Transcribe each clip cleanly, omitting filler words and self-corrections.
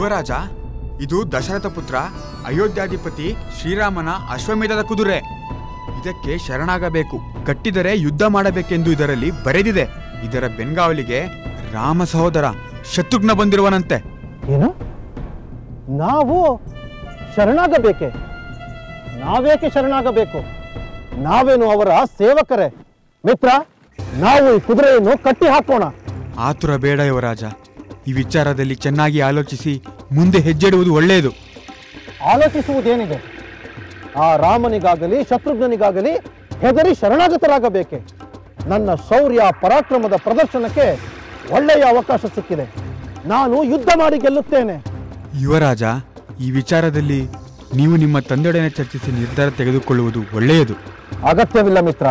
ಯುವರಾಜ, ಇದು ದಶರಥ ಪುತ್ರ ಅಯೋಧ್ಯಾಧಿಪತಿ ಶ್ರೀರಾಮನ ಅಶ್ವಮೇಧದ ಕುದುರೆ. ಇದಕ್ಕೆ ಶರಣಾಗಬೇಕು, ಕಟ್ಟಿದರೆ ಯುದ್ಧ ಮಾಡಬೇಕೆಂದು ಇದರಲ್ಲಿ ಬರೆದಿದೆ. ಇದರ ಬೆಂಗಾವಲಿಗೆ ರಾಮ ಸಹೋದರ ಶತ್ರುಘ್ನ ಬಂದಿರುವನಂತೆ. ಏನು? ನಾವು ಶರಣಾಗಬೇಕೆ? ನಾವೇಕೆ ಶರಣಾಗಬೇಕು? ನಾವೇನು ಅವರ ಸೇವಕರೇ? ಮಿತ್ರ, ನಾವು ಈ ಕುದುರೆಯನ್ನು ಕಟ್ಟಿ ಹಾಕೋಣ. ಆತುರ ಬೇಡ ಯುವರಾಜ. ಈ ವಿಚಾರದಲ್ಲಿ ಚೆನ್ನಾಗಿ ಆಲೋಚಿಸಿ ಮುಂದೆ ಹೆಜ್ಜೆಡುವುದು ಒಳ್ಳೆಯದು. ಆಲೋಚಿಸುವುದೇನಿದೆ? ಆ ರಾಮನಿಗಾಗಲಿ ಶತ್ರುಘ್ನಿಗಾಗಲಿ ಹೆದರಿ ಶರಣಾಗತರಾಗಬೇಕೆ? ನನ್ನ ಶೌರ್ಯ ಪರಾಕ್ರಮದ ಪ್ರದರ್ಶನಕ್ಕೆ ಒಳ್ಳೆಯ ಅವಕಾಶ ಸಿಕ್ಕಿದೆ. ನಾನು ಯುದ್ಧ ಮಾಡಿ ಗೆಲ್ಲುತ್ತೇನೆ. ಯುವರಾಜ, ಈ ವಿಚಾರದಲ್ಲಿ ನೀವು ನಿಮ್ಮ ತಂದೆಯೊಡನೆ ಚರ್ಚಿಸಿ ನಿರ್ಧಾರ ತೆಗೆದುಕೊಳ್ಳುವುದು ಒಳ್ಳೆಯದು. ಅಗತ್ಯವಿಲ್ಲ ಮಿತ್ರ.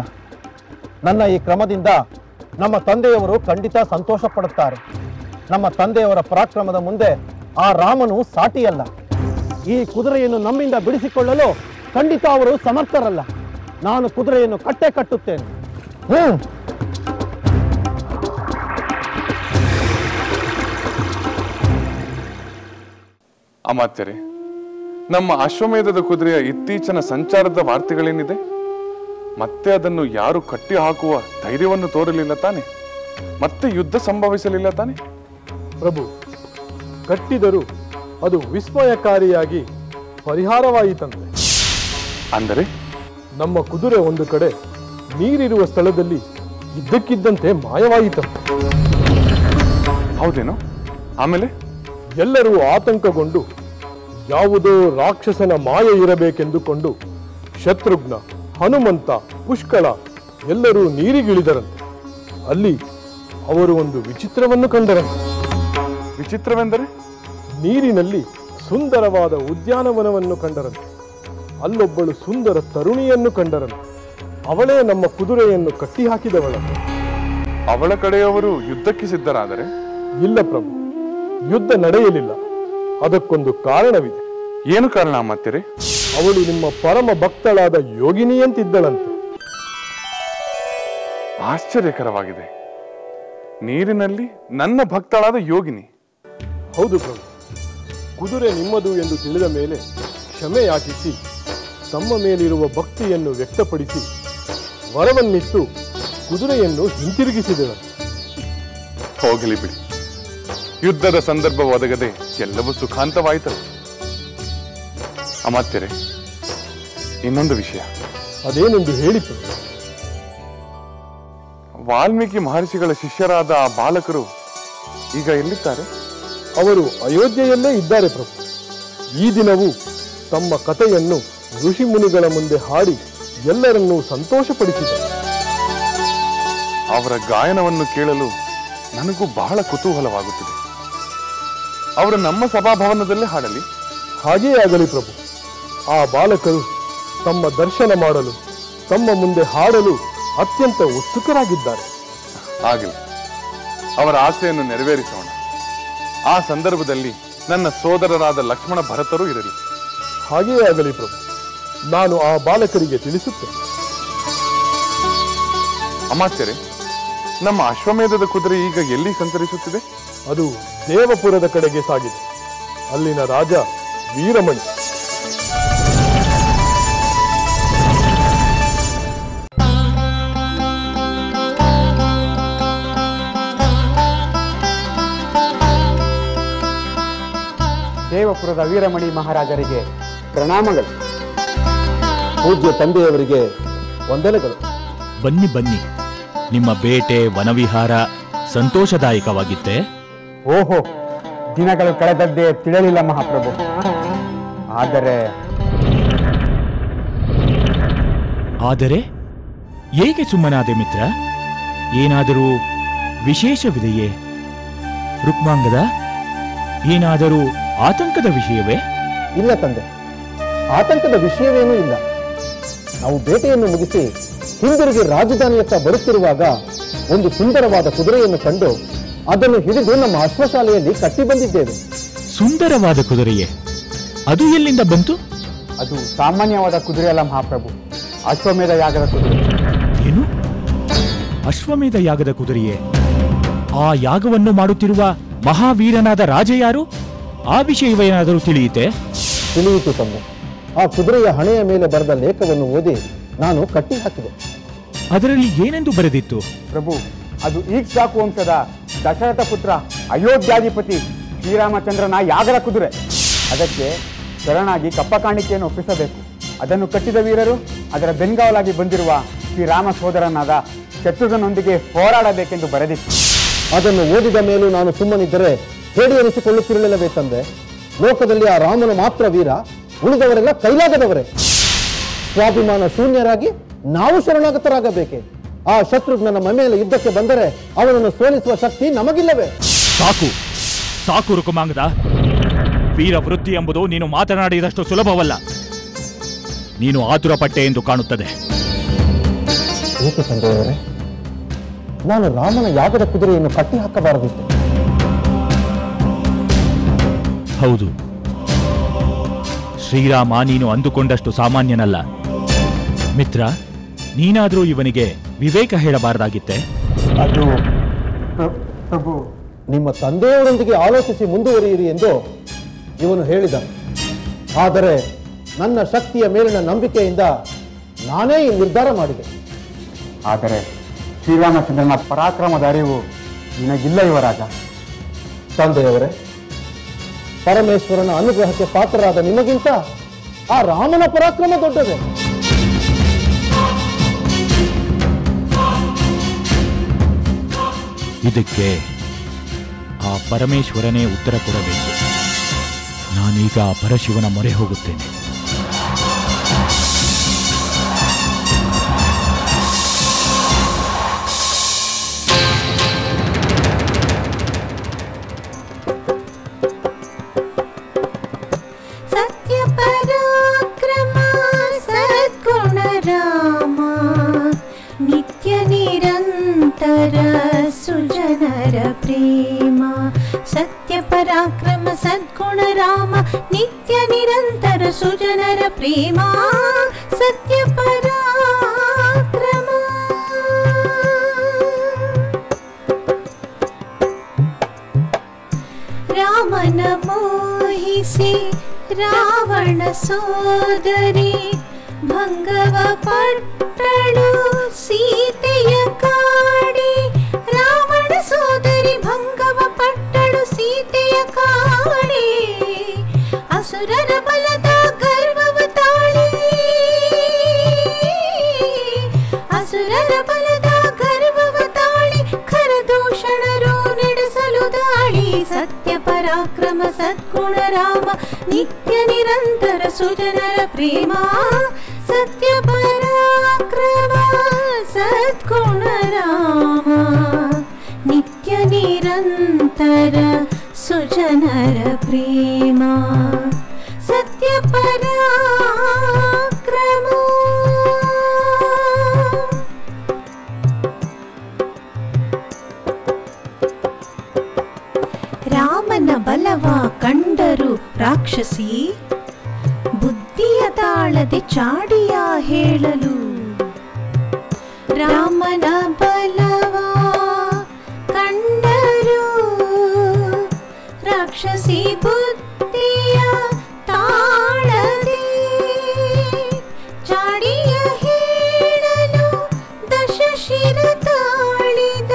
ನನ್ನ ಈ ಕ್ರಮದಿಂದ ನಮ್ಮ ತಂದೆಯವರು ಖಂಡಿತ ಸಂತೋಷ ಪಡುತ್ತಾರೆ. ನಮ್ಮ ತಂದೆಯವರ ಪರಾಕ್ರಮದ ಮುಂದೆ ಆ ರಾಮನು ಸಾಟಿಯಲ್ಲ. ಈ ಕುದುರೆಯನ್ನು ನಮ್ಮಿಂದ ಬಿಡಿಸಿಕೊಳ್ಳಲು ಖಂಡಿತ ಅವರು ಸಮರ್ಥರಲ್ಲ. ನಾನು ಕುದುರೆಯನ್ನು ಕಟ್ಟೇ ಕಟ್ಟುತ್ತೇನೆ. ಅಮಾತ್ಯರೇ, ನಮ್ಮ ಅಶ್ವಮೇಧದ ಕುದುರೆಯ ಇತ್ತೀಚಿನ ಸಂಚಾರದ ವಾರ್ತೆಗಳೇನಿದೆ? ಮತ್ತೆ ಅದನ್ನು ಯಾರು ಕಟ್ಟಿ ಹಾಕುವ ಧೈರ್ಯವನ್ನು ತೋರಲಿಲ್ಲ ತಾನೆ? ಮತ್ತೆ ಯುದ್ಧ ಸಂಭವಿಸಲಿಲ್ಲ ತಾನೆ? ಪ್ರಭು, ಕಟ್ಟಿದರೂ ಅದು ವಿಸ್ಮಯಕಾರಿಯಾಗಿ ಪರಿಹಾರವಾಯಿತಂತೆ. ಅಂದರೆ ನಮ್ಮ ಕುದುರೆ ಒಂದು ಕಡೆ ನೀರಿರುವ ಸ್ಥಳದಲ್ಲಿ ಇದ್ದಕ್ಕಿದ್ದಂತೆ ಮಾಯವಾಯಿತಂತೆ. ಹೌದೇನೋ? ಆಮೇಲೆ ಎಲ್ಲರೂ ಆತಂಕಗೊಂಡು ಯಾವುದೋ ರಾಕ್ಷಸನ ಮಾಯ ಇರಬೇಕೆಂದುಕೊಂಡು ಶತ್ರುಘ್ನ, ಹನುಮಂತ, ಪುಷ್ಕಳ ಎಲ್ಲರೂ ನೀರಿಗಿಳಿದರಂತೆ. ಅಲ್ಲಿ ಅವರು ಒಂದು ವಿಚಿತ್ರವನ್ನು ಕಂಡರಂತೆ. ವಿಚಿತ್ರವೆಂದರೆ? ನೀರಿನಲ್ಲಿ ಸುಂದರವಾದ ಉದ್ಯಾನವನವನ್ನು ಕಂಡರಂತೆ. ಅಲ್ಲೊಬ್ಬಳು ಸುಂದರ ತರುಣಿಯನ್ನು ಕಂಡರಂತೆ. ಅವಳೇ ನಮ್ಮ ಕುದುರೆಯನ್ನು ಕಟ್ಟಿ ಹಾಕಿದವಳಂತೆ. ಅವಳ ಕಡೆಯವರು ಯುದ್ಧಕ್ಕೆ ಸಿದ್ಧರಾದರೆ? ಇಲ್ಲ ಪ್ರಭು, ಯುದ್ಧ ನಡೆಯಲಿಲ್ಲ. ಅದಕ್ಕೊಂದು ಕಾರಣವಿದೆ. ಏನು ಕಾರಣ ಅಮಾತ್ಯರೇ? ಅವಳು ನಿಮ್ಮ ಪರಮ ಭಕ್ತಳಾದ ಯೋಗಿನಿಯಂತಿದ್ದಳಂತೆ. ಆಶ್ಚರ್ಯಕರವಾಗಿದೆ. ನೀರಿನಲ್ಲಿ ನನ್ನ ಭಕ್ತಳಾದ ಯೋಗಿನಿ? ಹೌದು ಪ್ರಭು. ಕುದುರೆ ನಿಮ್ಮದು ಎಂದು ತಿಳಿದ ಮೇಲೆ ಕ್ಷಮೆ ಯಾಚಿಸಿ ತಮ್ಮ ಮೇಲಿರುವ ಭಕ್ತಿಯನ್ನು ವ್ಯಕ್ತಪಡಿಸಿ ವರವನ್ನಿತ್ತು ಕುದುರೆಯನ್ನು ಹಿಂತಿರುಗಿಸಿದಳಂತೆ. ಹೋಗಲಿ ಬಿಡಿ, ಯುದ್ಧದ ಸಂದರ್ಭ ಒದಗದೆ ಎಲ್ಲವೂ ಸುಖಾಂತವಾಯಿತಲ್ಲ. ಅಮಾತ್ಯರೇ, ಇನ್ನೊಂದು ವಿಷಯ. ಅದೇನೆಂದು ಹೇಳಿ ಪ್ರಭು. ವಾಲ್ಮೀಕಿ ಮಹರ್ಷಿಗಳ ಶಿಷ್ಯರಾದ ಆ ಬಾಲಕರು ಈಗ ಎಲ್ಲಿದ್ದಾರೆ? ಅವರು ಅಯೋಧ್ಯೆಯಲ್ಲೇ ಇದ್ದಾರೆ ಪ್ರಭು. ಈ ದಿನವೂ ತಮ್ಮ ಕಥೆಯನ್ನು ಋಷಿ ಮುನಿಗಳ ಮುಂದೆ ಹಾಡಿ ಎಲ್ಲರನ್ನೂ ಸಂತೋಷಪಡಿಸಿದರು. ಅವರ ಗಾಯನವನ್ನು ಕೇಳಲು ನನಗೂ ಬಹಳ ಕುತೂಹಲವಾಗುತ್ತಿದೆ. ಅವರು ನಮ್ಮ ಸಭಾಭವನದಲ್ಲೇ ಹಾಡಲಿ. ಹಾಗೆಯೇ ಆಗಲಿ ಪ್ರಭು. ಆ ಬಾಲಕರು ತಮ್ಮ ದರ್ಶನ ಮಾಡಲು, ತಮ್ಮ ಮುಂದೆ ಹಾಡಲು ಅತ್ಯಂತ ಉತ್ಸುಕರಾಗಿದ್ದಾರೆ. ಆಗಲಿ, ಅವರ ಆಸೆಯನ್ನು ನೆರವೇರಿಸೋಣ. ಆ ಸಂದರ್ಭದಲ್ಲಿ ನನ್ನ ಸೋದರರಾದ ಲಕ್ಷ್ಮಣ ಭರತರು ಇರಲಿ. ಹಾಗೆಯೇ ಆಗಲಿ ಪ್ರಭು. ನಾನು ಆ ಬಾಲಕರಿಗೆ ತಿಳಿಸುತ್ತೇನೆ. ಅಮಾತ್ಯರೇ, ನಮ್ಮ ಅಶ್ವಮೇಧದ ಕುದುರೆ ಈಗ ಎಲ್ಲಿ ಸಂಚರಿಸುತ್ತಿದೆ? ಅದು ದೇವಪುರದ ಕಡೆಗೆ ಸಾಗಿದೆ. ಅಲ್ಲಿನ ರಾಜ ವೀರಮಣಿ. ದೇವಪುರದ ವೀರಮಣಿ ಮಹಾರಾಜರಿಗೆ ಪ್ರಣಾಮಗಳು. ಪೂಜ್ಯ ತಂದೆಯವರಿಗೆ ವಂದನೆಗಳು. ಬನ್ನಿ ಬನ್ನಿ. ನಿಮ್ಮ ಬೇಟೆ, ವನವಿಹಾರ ಸಂತೋಷದಾಯಕವಾಗಿತ್ತೆ? ಓಹೋ, ದಿನಗಳು ಕಳೆದದ್ದೇ ತಿಳಿಯಲಿಲ್ಲ ಮಹಾಪ್ರಭು. ಆದರೆ ಏಕೆ ಸುಮ್ಮನಾದೆ ಮಿತ್ರ? ಏನಾದರೂ ವಿಶೇಷವಿದೆಯೇ? ರುಕ್ಮಾಂಗದ, ಏನಾದರೂ ಆತಂಕದ ವಿಷಯವೇ? ಇಲ್ಲ ತಂದೆ, ಆತಂಕದ ವಿಷಯವೇನೂ ಇಲ್ಲ. ನಾವು ಬೇಟೆಯನ್ನು ಮುಗಿಸಿ ಹಿಂದಿರುಗಿ ರಾಜಧಾನಿಯತ್ತ ಬರುತ್ತಿರುವಾಗ ಒಂದು ಸುಂದರವಾದ ಕುದುರೆಯನ್ನು ಕಂಡು ಅದನ್ನು ಹಿಡಿದು ನಮ್ಮ ಅಶ್ವಶಾಲೆಯಲ್ಲಿ ಕಟ್ಟಿ ಬಂದಿದ್ದೇವೆ. ಸುಂದರವಾದ ಕುದುರೆಯೇ? ಅದು ಎಲ್ಲಿಂದ ಬಂತು? ಅದು ಸಾಮಾನ್ಯವಾದ ಕುದುರೆ ಅಲ್ಲ ಮಹಾಪ್ರಭು, ಅಶ್ವಮೇಧ ಯಾಗದ ಕುದುರೆ. ಏನು? ಅಶ್ವಮೇಧ ಯಾಗದ ಕುದುರೆಯೇ? ಆ ಯಾಗವನ್ನು ಮಾಡುತ್ತಿರುವ ಮಹಾವೀರನಾದ ರಾಜ ಯಾರು? ಆ ವಿಷಯವೇನಾದರೂ ತಿಳಿಯಿತೆ? ತಿಳಿಯಿತು ತಮ್ಮ. ಆ ಕುದುರೆಯ ಹಣೆಯ ಮೇಲೆ ಬರೆದ ಲೇಖವನ್ನು ಓದಿ ನಾನು ಕಟ್ಟಿ ಹಾಕಿದೆ. ಅದರಲ್ಲಿ ಏನೆಂದು ಬರೆದಿತ್ತು? ಪ್ರಭು, ಅದು ಈಕ್ಷ್ವಾಕು ವಂಶದ ದಶರಥ ಪುತ್ರ ಅಯೋಧ್ಯಾಧಿಪತಿ ಶ್ರೀರಾಮಚಂದ್ರನ ಯಾಗದ ಕುದುರೆ. ಅದಕ್ಕೆ ಶರಣಾಗಿ ಕಪ್ಪ ಕಾಣಿಕೆಯನ್ನು ಒಪ್ಪಿಸಬೇಕು. ಅದನ್ನು ಕಟ್ಟಿದ ವೀರರು ಅದರ ಬೆನ್ಗಾವಲಾಗಿ ಬಂದಿರುವ ಶ್ರೀರಾಮ ಸೋದರನಾದ ಶತ್ರುಘ್ನನೊಂದಿಗೆ ಹೋರಾಡಬೇಕೆಂದು ಬರೆದಿತ್ತು. ಅದನ್ನು ಓದಿದ ಮೇಲೂ ನಾನು ಸುಮ್ಮನಿದ್ದರೆ ಹೇಳಿ ಎನಿಸಿಕೊಳ್ಳುತ್ತಿರಲಿಲ್ಲವೇ ತಂದೆ? ಲೋಕದಲ್ಲಿ ಆ ರಾಮನು ಮಾತ್ರ ವೀರ, ಉಳಿದವರೆಲ್ಲ ಕೈಲಾಗದವರೇ. ಸ್ವಾಭಿಮಾನ ಶೂನ್ಯರಾಗಿ ನಾವು ಶರಣಾಗತರಾಗಬೇಕೆ? ಆ ಶತ್ರುಘ್ನನ ಮೇಲೆ ಯುದ್ಧಕ್ಕೆ ಬಂದರೆ ಅವನನ್ನು ಸೋಲಿಸುವ ಶಕ್ತಿ ನಮಗಿಲ್ಲವೇ? ಸಾಕು ಸಾಕು ರುಕುಮಾಂಗದ. ವೀರ ವೃತ್ತಿ ಎಂಬುದು ನೀನು ಮಾತನಾಡಿದಷ್ಟು ಸುಲಭವಲ್ಲ. ನೀನು ಆತುರಪಟ್ಟೆ ಎಂದು ಕಾಣುತ್ತದೆ. ಏಕೆ ತಂದೆಯವರೇ? ನಾನು ರಾಮನ ಯಾಗದ ಕುದುರೆಯನ್ನು ಕಟ್ಟಿ ಹಾಕಬಾರದಿತ್ತು. ಹೌದು, ಶ್ರೀರಾಮ ನೀನು ಅಂದುಕೊಂಡಷ್ಟು ಸಾಮಾನ್ಯನಲ್ಲ. ಮಿತ್ರ, ನೀನಾದರೂ ಇವನಿಗೆ ವಿವೇಕ ಹೇಳಬಾರದಾಗಿತ್ತೆ. ಅದು ಪ್ರಭು, ನಿಮ್ಮ ತಂದೆಯವರೊಂದಿಗೆ ಆಲೋಚಿಸಿ ಮುಂದುವರಿಯಿರಿ ಎಂದು ಇವನು ಹೇಳಿದ. ಆದರೆ ನನ್ನ ಶಕ್ತಿಯ ಮೇಲಿನ ನಂಬಿಕೆಯಿಂದ ನಾನೇ ಈ ನಿರ್ಧಾರ ಮಾಡಿದೆ. ಆದರೆ ಶ್ರೀರಾಮಚಂದ್ರನ ಪರಾಕ್ರಮದ ಅರಿವು ನಿನಗಿಲ್ಲ ಯುವರಾಜ. ತಂದೆಯವರೇ, ಪರಮೇಶ್ವರನ ಅನುಗ್ರಹಕ್ಕೆ ಪಾತ್ರರಾದ ನಿಮಗಿಂತ ಆ ರಾಮನ ಪರಾಕ್ರಮ ದೊಡ್ಡದೆ. ಇದಕ್ಕೆ ಆ ಪರಮೇಶ್ವರನೇ ಉತ್ತರ ಕೊಡಬೇಕು. ನಾನೀಗ ಆ ಪರಶಿವನ ಮೊರೆ ಹೋಗುತ್ತೇನೆ. ಸತ್ಯ ಪರಾಕ್ರಮ ಸದ್ಗುಣ ರಾಮ, ನಿತ್ಯ ನಿರಂತರ ಸುಜನರ ಪ್ರೇಮ. ಸತ್ಯ ಪರಾಕ್ರಮ ಸದ್ಗುಣ ರಾಮ, ನಿತ್ಯ ನಿರಂತರ ಸುಜನರ ಪ್ರೇಮ. ಸತ್ಯ ಪರಾಕ್ರಮ. ರಾಮನ ಮೋಹಿಸಿ ರಾವಣ ಸೋದರಿ ಭಂಗವ ಪಟ್ಟಳು ಸೀತೆಯ ಕಾಡಿ. ರಾವಣ ಸೋದರಿ ಭಂಗವ ಪಟ್ಟಳು ಸೀತೆಯ ಕಾಡಿ. ಅಸುರರ ಬಲದ ಗರ್ವವ ತಾಳಿ, ಅಸುರರ ಬಲದ ಗರ್ವವ ತಾಳಿ, ಖರದೂಷಣರು ನಡೆಸಲು ದಾಳಿ. ಸತ್ಯ ಪರಾಕ್ರಮ ಸದ್ಗುಣ ರಾಮ, ನಿತ್ಯ ನಿರಂತರ ಸುಜನರ ಪ್ರೇಮ. ಸತ್ಯ ಪರಾಕ್ರಮ ಸದ್ಗುಣ ರಾಮ, ನಿತ್ಯ ನಿರಂತರ ಸುಜನರ ಪ್ರೇಮ. ಸತ್ಯ ಪರಾಕ್ರಮ. ರಾಮನ ಬಲವ ಕಂಡರು ರಾಕ್ಷಸಿ, ಬುದ್ಧಿಯ ತಾಳದೆ ಚಾಡಿಯ ಹೇಳಲು. ರಾಮನ ಬಲವ ಕಂಡರು ರಾಕ್ಷಸಿ, ಬುದ್ಧಿಯ ತಾಳದೆ ಚಾಡಿಯ ಹೇಳಲು. ದಶಶಿರ ತಾಳಿದ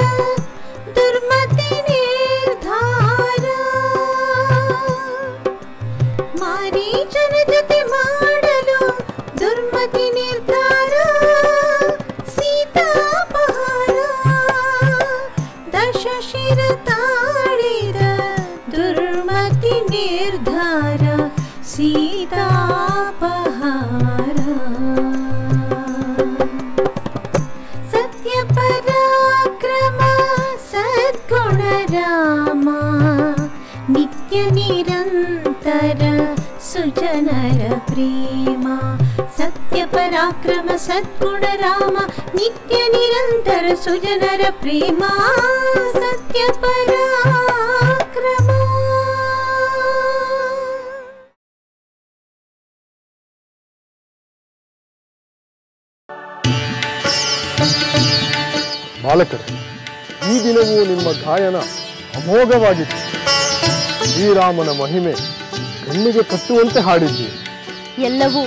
ದುರ್ಮತಿ ನಿರ್ಧಾರ, ಮಾರೀಚನ ಜೊತೆ ಮಾಡಲು ದುರ್ಮತಿ ನಿರ್ಧಾರ. ಸೀತಾಪಹಾರ, ದಶಶಿರ ತಾಳಿದ ದುರ್ಮತಿ ನಿರ್ಧಾರ. ಸೀತಾಪಹಾರ. ಸತ್ಯ ಪರಾಕ್ರಮ ಸದ್ಗುಣ ರಾಮ, ನಿತ್ಯ ನಿರಂತರ ಸುಜನರ ಪ್ರೇಮ. ಸತ್ಯ ಪರಾಕ್ರಮ ಸದ್ಗುಣ ರಾಮ, ನಿತ್ಯ ನಿರಂತರ ಸುಜನರ ಪ್ರೇಮ. ಸತ್ಯ ಪರಾಕ್ರಮ. ಬಾಲಕರೇ, ಈ ದಿನವೂ ನಿಮ್ಮ ಗಾಯನ ಅಮೋಘವಾಗಿತ್ತು. ಶ್ರೀರಾಮನ ಮಹಿಮೆ ಕಣ್ಣಿಗೆ ಕಟ್ಟುವಂತೆ ಹಾಡಿದ್ದೀರಿ. ಎಲ್ಲವೂ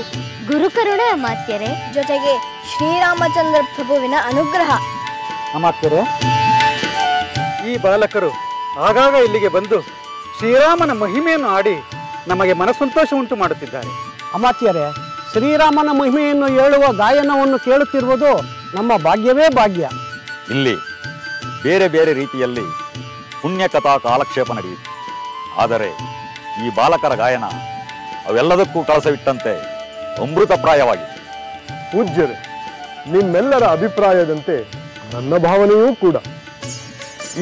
ಗುರುಕರುಣೆ ಅಮಾತ್ಯರೇ, ಜೊತೆಗೆ ಶ್ರೀರಾಮಚಂದ್ರ ಪ್ರಭುವಿನ ಅನುಗ್ರಹ. ಅಮಾತ್ಯರೇ, ಈ ಬಾಲಕರು ಆಗಾಗ ಇಲ್ಲಿಗೆ ಬಂದು ಶ್ರೀರಾಮನ ಮಹಿಮೆಯನ್ನು ಹಾಡಿ ನಮಗೆ ಮನಸ್ಸಂತೋಷ ಉಂಟು ಮಾಡುತ್ತಿದ್ದಾರೆ. ಅಮಾತ್ಯರೇ, ಶ್ರೀರಾಮನ ಮಹಿಮೆಯನ್ನು ಹೇಳುವ ಗಾಯನವನ್ನು ಕೇಳುತ್ತಿರುವುದು ನಮ್ಮ ಭಾಗ್ಯವೇ ಭಾಗ್ಯ. ಇಲ್ಲಿ ಬೇರೆ ಬೇರೆ ರೀತಿಯಲ್ಲಿ ಪುಣ್ಯಕಥಾ ಕಾಲಕ್ಷೇಪ ನಡೆಯಿತು. ಆದರೆ ಈ ಬಾಲಕರ ಗಾಯನ ಅವೆಲ್ಲದಕ್ಕೂ ಕಳಸವಿಟ್ಟಂತೆ ಅಮೃತಪ್ರಾಯವಾಗಿದೆ. ಪೂಜ್ಯರೇ, ನಿಮ್ಮೆಲ್ಲರ ಅಭಿಪ್ರಾಯದಂತೆ ನನ್ನ ಭಾವನೆಯೂ ಕೂಡ.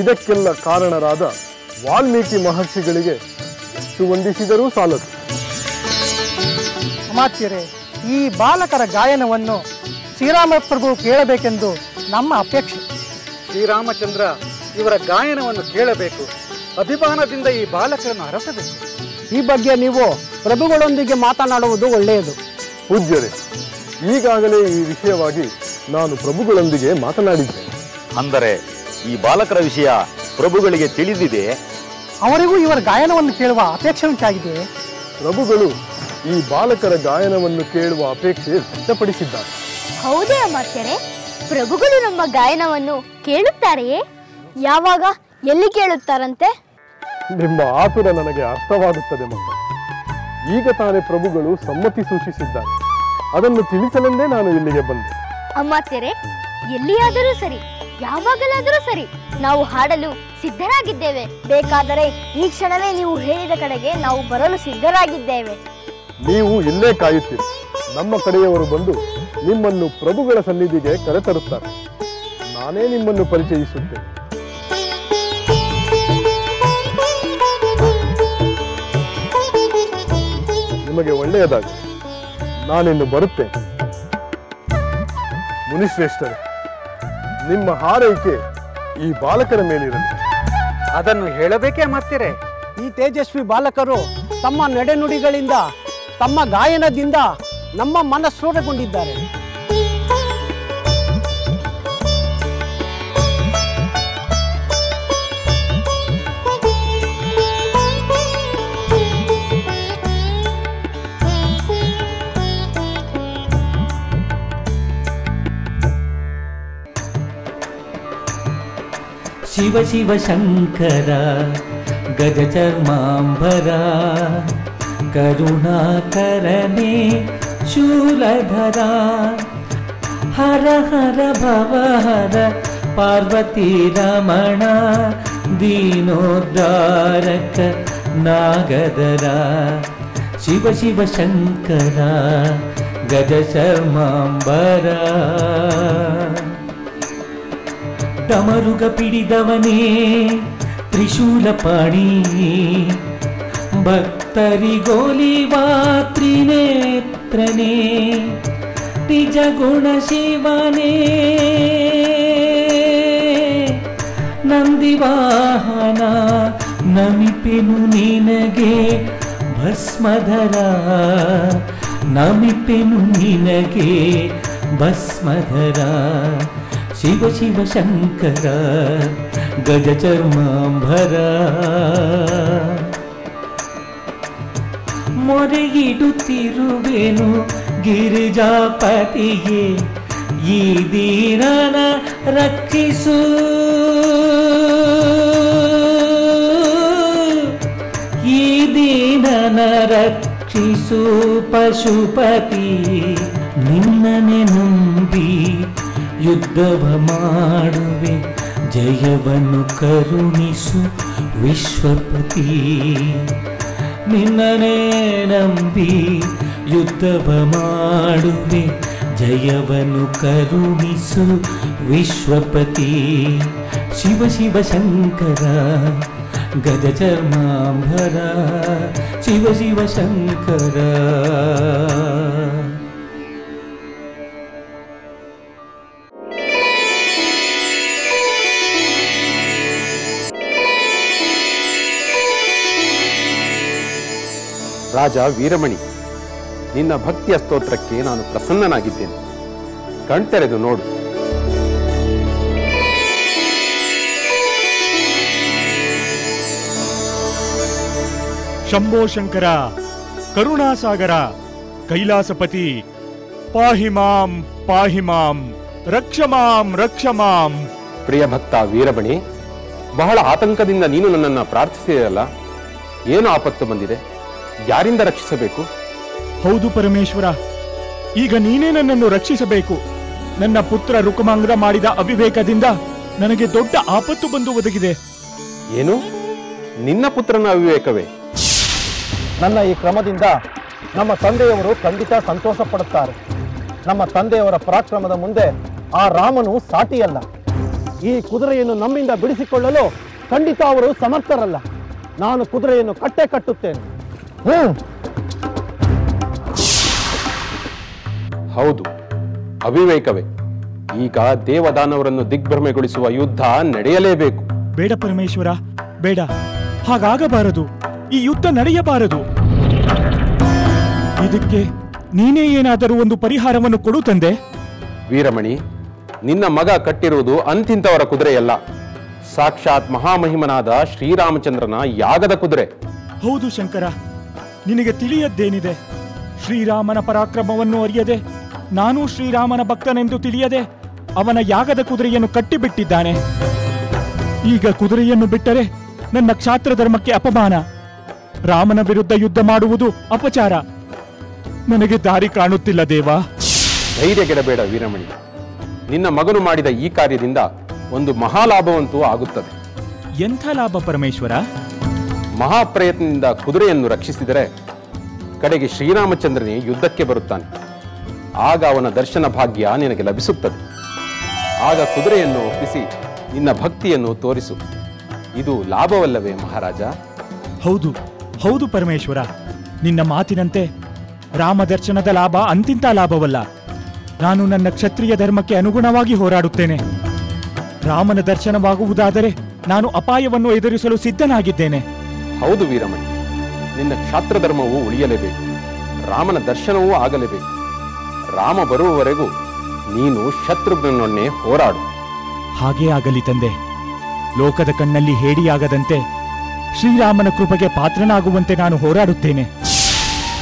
ಇದಕ್ಕೆಲ್ಲ ಕಾರಣರಾದ ವಾಲ್ಮೀಕಿ ಮಹರ್ಷಿಗಳಿಗೆ ಎಷ್ಟು ವಂದಿಸಿದರೂ ಸಾಲದು. ಅಮಾತ್ಯರೇ, ಈ ಬಾಲಕರ ಗಾಯನವನ್ನು ಶ್ರೀರಾಮ ಪ್ರಭು ಕೇಳಬೇಕೆಂದು ನಮ್ಮ ಅಪೇಕ್ಷೆ. ಶ್ರೀರಾಮಚಂದ್ರ ಇವರ ಗಾಯನವನ್ನು ಕೇಳಬೇಕು, ಅಭಿಮಾನದಿಂದ ಈ ಬಾಲಕರನ್ನು ಹರಸಬೇಕು. ಈ ಬಗ್ಗೆ ನೀವು ಪ್ರಭುಗಳೊಂದಿಗೆ ಮಾತನಾಡುವುದು ಒಳ್ಳೆಯದು. ಪೂಜ್ಯರೇ, ಈಗಾಗಲೇ ಈ ವಿಷಯವಾಗಿ ನಾನು ಪ್ರಭುಗಳೊಂದಿಗೆ ಮಾತನಾಡಿದ್ದೆ. ಅಂದರೆ ಈ ಬಾಲಕರ ವಿಷಯ ಪ್ರಭುಗಳಿಗೆ ತಿಳಿದಿದೆ. ಅವರಿಗೂ ಇವರ ಗಾಯನವನ್ನು ಕೇಳುವ ಅಪೇಕ್ಷೆ ಉಂಟಾಗಿದೆ. ಪ್ರಭುಗಳು ಈ ಬಾಲಕರ ಗಾಯನವನ್ನು ಕೇಳುವ ಅಪೇಕ್ಷೆ ವ್ಯಕ್ತಪಡಿಸಿದ್ದಾರೆ. ಹೌದೇ ಅಮಾತ್ಯರೇ? ಪ್ರಭುಗಳು ನಮ್ಮ ಗಾಯನವನ್ನು ಕೇಳುತ್ತಾರೆಯೇ? ಯಾವಾಗ, ಎಲ್ಲಿ ಕೇಳುತ್ತಾರಂತೆ? ನಿಮ್ಮ ಆತುರ ನನಗೆ ಅರ್ಥವಾಗುತ್ತದೆ ಮಕ್ಕಳು. ಈಗ ತಾನೇ ಪ್ರಭುಗಳು ಸಮ್ಮತಿ ಸೂಚಿಸಿದ್ದಾರೆ. ಅದನ್ನು ತಿಳಿಸಲೆಂದೇ ನಾನು ಇಲ್ಲಿಗೆ ಬಂದೆ. ಅಮಾತ್ಯರೇ, ಎಲ್ಲಿಯಾದರೂ ಸರಿ, ಯಾವಾಗಲಾದರೂ ಸರಿ, ನಾವು ಹಾಡಲು ಸಿದ್ಧರಾಗಿದ್ದೇವೆ. ಬೇಕಾದರೆ ಈ ಕ್ಷಣವೇ ನೀವು ಹೇಳಿದ ಕಡೆಗೆ ನಾವು ಬರಲು ಸಿದ್ಧರಾಗಿದ್ದೇವೆ. ನೀವು ಇಲ್ಲೇ ಕಾಯುತ್ತೀರಿ. ನಮ್ಮ ಕಡೆಯವರು ಬಂದು ನಿಮ್ಮನ್ನು ಪ್ರಭುಗಳ ಸನ್ನಿಧಿಗೆ ಕರೆತರುತ್ತಾರೆ. ನಾನೇ ನಿಮ್ಮನ್ನು ಪರಿಚಯಿಸುತ್ತೇನೆ. ನಿಮಗೆ ಒಳ್ಳೆಯದಾಗಲಿ. ನಾನಿನ್ನು ಬರುತ್ತೇನೆ. ಮುನಿಶ್ರೇಷ್ಠರೇ, ನಿಮ್ಮ ಹಾರೈಕೆ ಈ ಬಾಲಕರ ಮೇಲಿರಲಿ. ಅದನ್ನು ಹೇಳಬೇಕೇ ಅಮಾತ್ಯರೇ? ಈ ತೇಜಸ್ವಿ ಬಾಲಕರು ತಮ್ಮ ನಡೆನುಡಿಗಳಿಂದ, ತಮ್ಮ ಗಾಯನದಿಂದ ನಮ್ಮ ಮನಸ್ಸೂರೆಗೊಂಡಿದ್ದಾರೆ. ಶಿವ ಶಿವ ಶಂಕರ ಗಜಚರ್ಮಾಂಬರ ಕರುಣಾಕರನೇ ಶೂಲಧರ ಹರ ಹರ ಭವ ಹರ ಪಾರ್ವತಿ ರಮಣ ದೀನೋದ್ಧಾರಕ ನಾಗದರ ಶಿವ ಶಿವ ಶಂಕರ ಗಜಚರ್ಮಾಂಬರ ಡಮರುಗ ಪಿಡಿದವನೇ ತ್ರಿಶೂಲಪಾಣಿ ಭಕ್ತರಿಗೋಲಿವಾ ತ್ರಿನೇತ್ರನೇ ನಿಜ ಗುಣ ಶಿವನೇ ನಂದಿವಾಹನ ನಮಿಪೆನು ನಿನಗೆ ಭಸ್ಮಧರ ನಮಿಪೆನು ನಿನಗೆ ಭಸ್ಮಧರ ಶಿವ ಶಿವ ಶಂಕರ ಗಜಚರ್ಮಾಂಬರ ಮೊರೆಯಿಡುತ್ತಿರುವೆನು ಗಿರಿಜಾಪತಿಗೆ ಈ ದೀನನ ರಕ್ಷಿಸು ಈ ದೀನನ ರಕ್ಷಿಸು ಪಶುಪತಿ ನಿನ್ನನೆ ನಂಬಿ ಯುದ್ಧವ ಮಾಡುವೆ ಜಯವನ್ನು ಕರುಣಿಸು ವಿಶ್ವಪತಿ ನಿನ್ನನೇ ನಂಬಿ ಯುದ್ಧವ ಮಾಡುವೆ ಜಯವನ್ನು ಕರುಣಿಸು ವಿಶ್ವಪತಿ ಶಿವ ಶಿವ ಶಂಕರ ಗಜಚರ್ಮಾಂಬರ ಶಿವ ಶಿವ ಶಂಕರ ರಾಜ ವೀರಮಣಿ, ನಿನ್ನ ಭಕ್ತಿಯ ಸ್ತೋತ್ರಕ್ಕೆ ನಾನು ಪ್ರಸನ್ನನಾಗಿದ್ದೇನೆ. ಕಣ್ತೆರೆದು ನೋಡು. ಶಂಭೋ ಶಂಕರ, ಕರುಣಾಸಾಗರ, ಕೈಲಾಸಪತಿ, ಪಾಹಿ ಮಾಂ, ರಕ್ಷ ಮಾಂ. ಪ್ರಿಯ ಭಕ್ತ ವೀರಮಣಿ, ಬಹಳ ಆತಂಕದಿಂದ ನೀನು ನನ್ನನ್ನು ಪ್ರಾರ್ಥಿಸಿದೆಯಲ್ಲ, ಏನು ಆಪತ್ತು ಬಂದಿದೆ? ಯಾರಿಂದ ರಕ್ಷಿಸಬೇಕು? ಹೌದು ಪರಮೇಶ್ವರ, ಈಗ ನೀನೇ ನನ್ನನ್ನು ರಕ್ಷಿಸಬೇಕು. ನನ್ನ ಪುತ್ರ ರುಕಮಾಂಗ್ರ ಮಾಡಿದ ಅವಿವೇಕದಿಂದ ನನಗೆ ದೊಡ್ಡ ಆಪತ್ತು ಬಂದು ಒದಗಿದೆ. ಏನು? ನಿನ್ನ ಪುತ್ರನ ಅವಿವೇಕವೇ? ನನ್ನ ಈ ಕ್ರಮದಿಂದ ನಮ್ಮ ತಂದೆಯವರು ಖಂಡಿತ ಸಂತೋಷ ಪಡುತ್ತಾರೆ. ನಮ್ಮ ತಂದೆಯವರ ಪರಾಕ್ರಮದ ಮುಂದೆ ಆ ರಾಮನು ಸಾಟಿಯಲ್ಲ. ಈ ಕುದುರೆಯನ್ನು ನಮ್ಮಿಂದ ಬಿಡಿಸಿಕೊಳ್ಳಲು ಖಂಡಿತ ಅವರು ಸಮರ್ಥರಲ್ಲ. ನಾನು ಕುದುರೆಯನ್ನು ಕಟ್ಟುತ್ತೇನೆ. ಹೌದು, ಅವಿವೇಕವೇ. ಈಗ ದೇವದಾನವರನ್ನು ದಿಗ್ಭ್ರಮೆಗೊಳಿಸುವ ಯುದ್ಧ ನಡೆಯಲೇಬೇಕು. ಬೇಡ ಪರಮೇಶ್ವರ, ಬೇಡ, ಹಾಗಾಗಬಾರದು. ಈ ಯುದ್ಧ ನಡೆಯಬಾರದು. ಇದಕ್ಕೆ ನೀನೇ ಏನಾದರೂ ಒಂದು ಪರಿಹಾರವನ್ನು ಕೊಡು ತಂದೆ. ವೀರಮಣಿ, ನಿನ್ನ ಮಗ ಕಟ್ಟಿರುವುದು ಅಂತಿಂತವರ ಕುದುರೆಯಲ್ಲ, ಸಾಕ್ಷಾತ್ ಮಹಾಮಹಿಮನಾದ ಶ್ರೀರಾಮಚಂದ್ರನ ಯಾಗದ ಕುದುರೆ. ಹೌದು ಶಂಕರ, ನಿನಗೆ ತಿಳಿಯದ್ದೇನಿದೆ? ಶ್ರೀರಾಮನ ಪರಾಕ್ರಮವನ್ನು ಅರಿಯದೆ, ನಾನು ಶ್ರೀರಾಮನ ಭಕ್ತನೆಂದು ತಿಳಿಯದೆ ಅವನ ಯಾಗದ ಕುದುರೆಯನ್ನು ಕಟ್ಟಿಬಿಟ್ಟಿದ್ದಾನೆ. ಈಗ ಕುದುರೆಯನ್ನು ಬಿಟ್ಟರೆ ನನ್ನ ಕ್ಷಾತ್ರ ಧರ್ಮಕ್ಕೆ ಅಪಮಾನ. ರಾಮನ ವಿರುದ್ಧ ಯುದ್ಧ ಮಾಡುವುದು ಅಪಚಾರ. ನನಗೆ ದಾರಿ ಕಾಣುತ್ತಿಲ್ಲ ದೇವ. ಧೈರ್ಯಗೆಡಬೇಡ ವೀರಮಣಿ. ನಿನ್ನ ಮಗನು ಮಾಡಿದ ಈ ಕಾರ್ಯದಿಂದ ಒಂದು ಮಹಾಲಾಭವಂತೂ ಆಗುತ್ತದೆ. ಎಂಥ ಲಾಭ ಪರಮೇಶ್ವರ? ಮಹಾಪ್ರಯತ್ನದಿಂದ ಕುದುರೆಯನ್ನು ರಕ್ಷಿಸಿದರೆ ಕಡೆಗೆ ಶ್ರೀರಾಮಚಂದ್ರನೇ ಯುದ್ಧಕ್ಕೆ ಬರುತ್ತಾನೆ. ಆಗ ಅವನ ದರ್ಶನ ಭಾಗ್ಯ ನಿನಗೆ ಲಭಿಸುತ್ತದೆ. ಆಗ ಕುದುರೆಯನ್ನು ಒಪ್ಪಿಸಿ ನಿನ್ನ ಭಕ್ತಿಯನ್ನು ತೋರಿಸು. ಇದು ಲಾಭವಲ್ಲವೇ ಮಹಾರಾಜ? ಹೌದು ಹೌದು ಪರಮೇಶ್ವರ, ನಿನ್ನ ಮಾತಿನಂತೆ ರಾಮ ದರ್ಶನದ ಲಾಭ ಅಂತಿಂತ ಲಾಭವಲ್ಲ. ನಾನು ನನ್ನ ಕ್ಷತ್ರಿಯ ಧರ್ಮಕ್ಕೆ ಅನುಗುಣವಾಗಿ ಹೋರಾಡುತ್ತೇನೆ. ರಾಮನ ದರ್ಶನವಾಗುವುದಾದರೆ ನಾನು ಅಪಾಯವನ್ನು ಎದುರಿಸಲು ಸಿದ್ಧನಾಗಿದ್ದೇನೆ. ಹೌದು ವೀರಮಣಿ, ನಿನ್ನ ಕ್ಷಾತ್ರ ಧರ್ಮವು ಉಳಿಯಲೇಬೇಕು. ರಾಮನ ದರ್ಶನವೂ ಆಗಲೇಬೇಕು. ರಾಮ ಬರುವವರೆಗೂ ನೀನು ಶತ್ರುಘ್ನನೊಡನೆ ಹೋರಾಡು. ಹಾಗೇ ಆಗಲಿ ತಂದೆ. ಲೋಕದ ಕಣ್ಣಲ್ಲಿ ಹೇಡಿಯಾಗದಂತೆ ಶ್ರೀರಾಮನ ಕೃಪೆಗೆ ಪಾತ್ರನಾಗುವಂತೆ ನಾನು ಹೋರಾಡುತ್ತೇನೆ.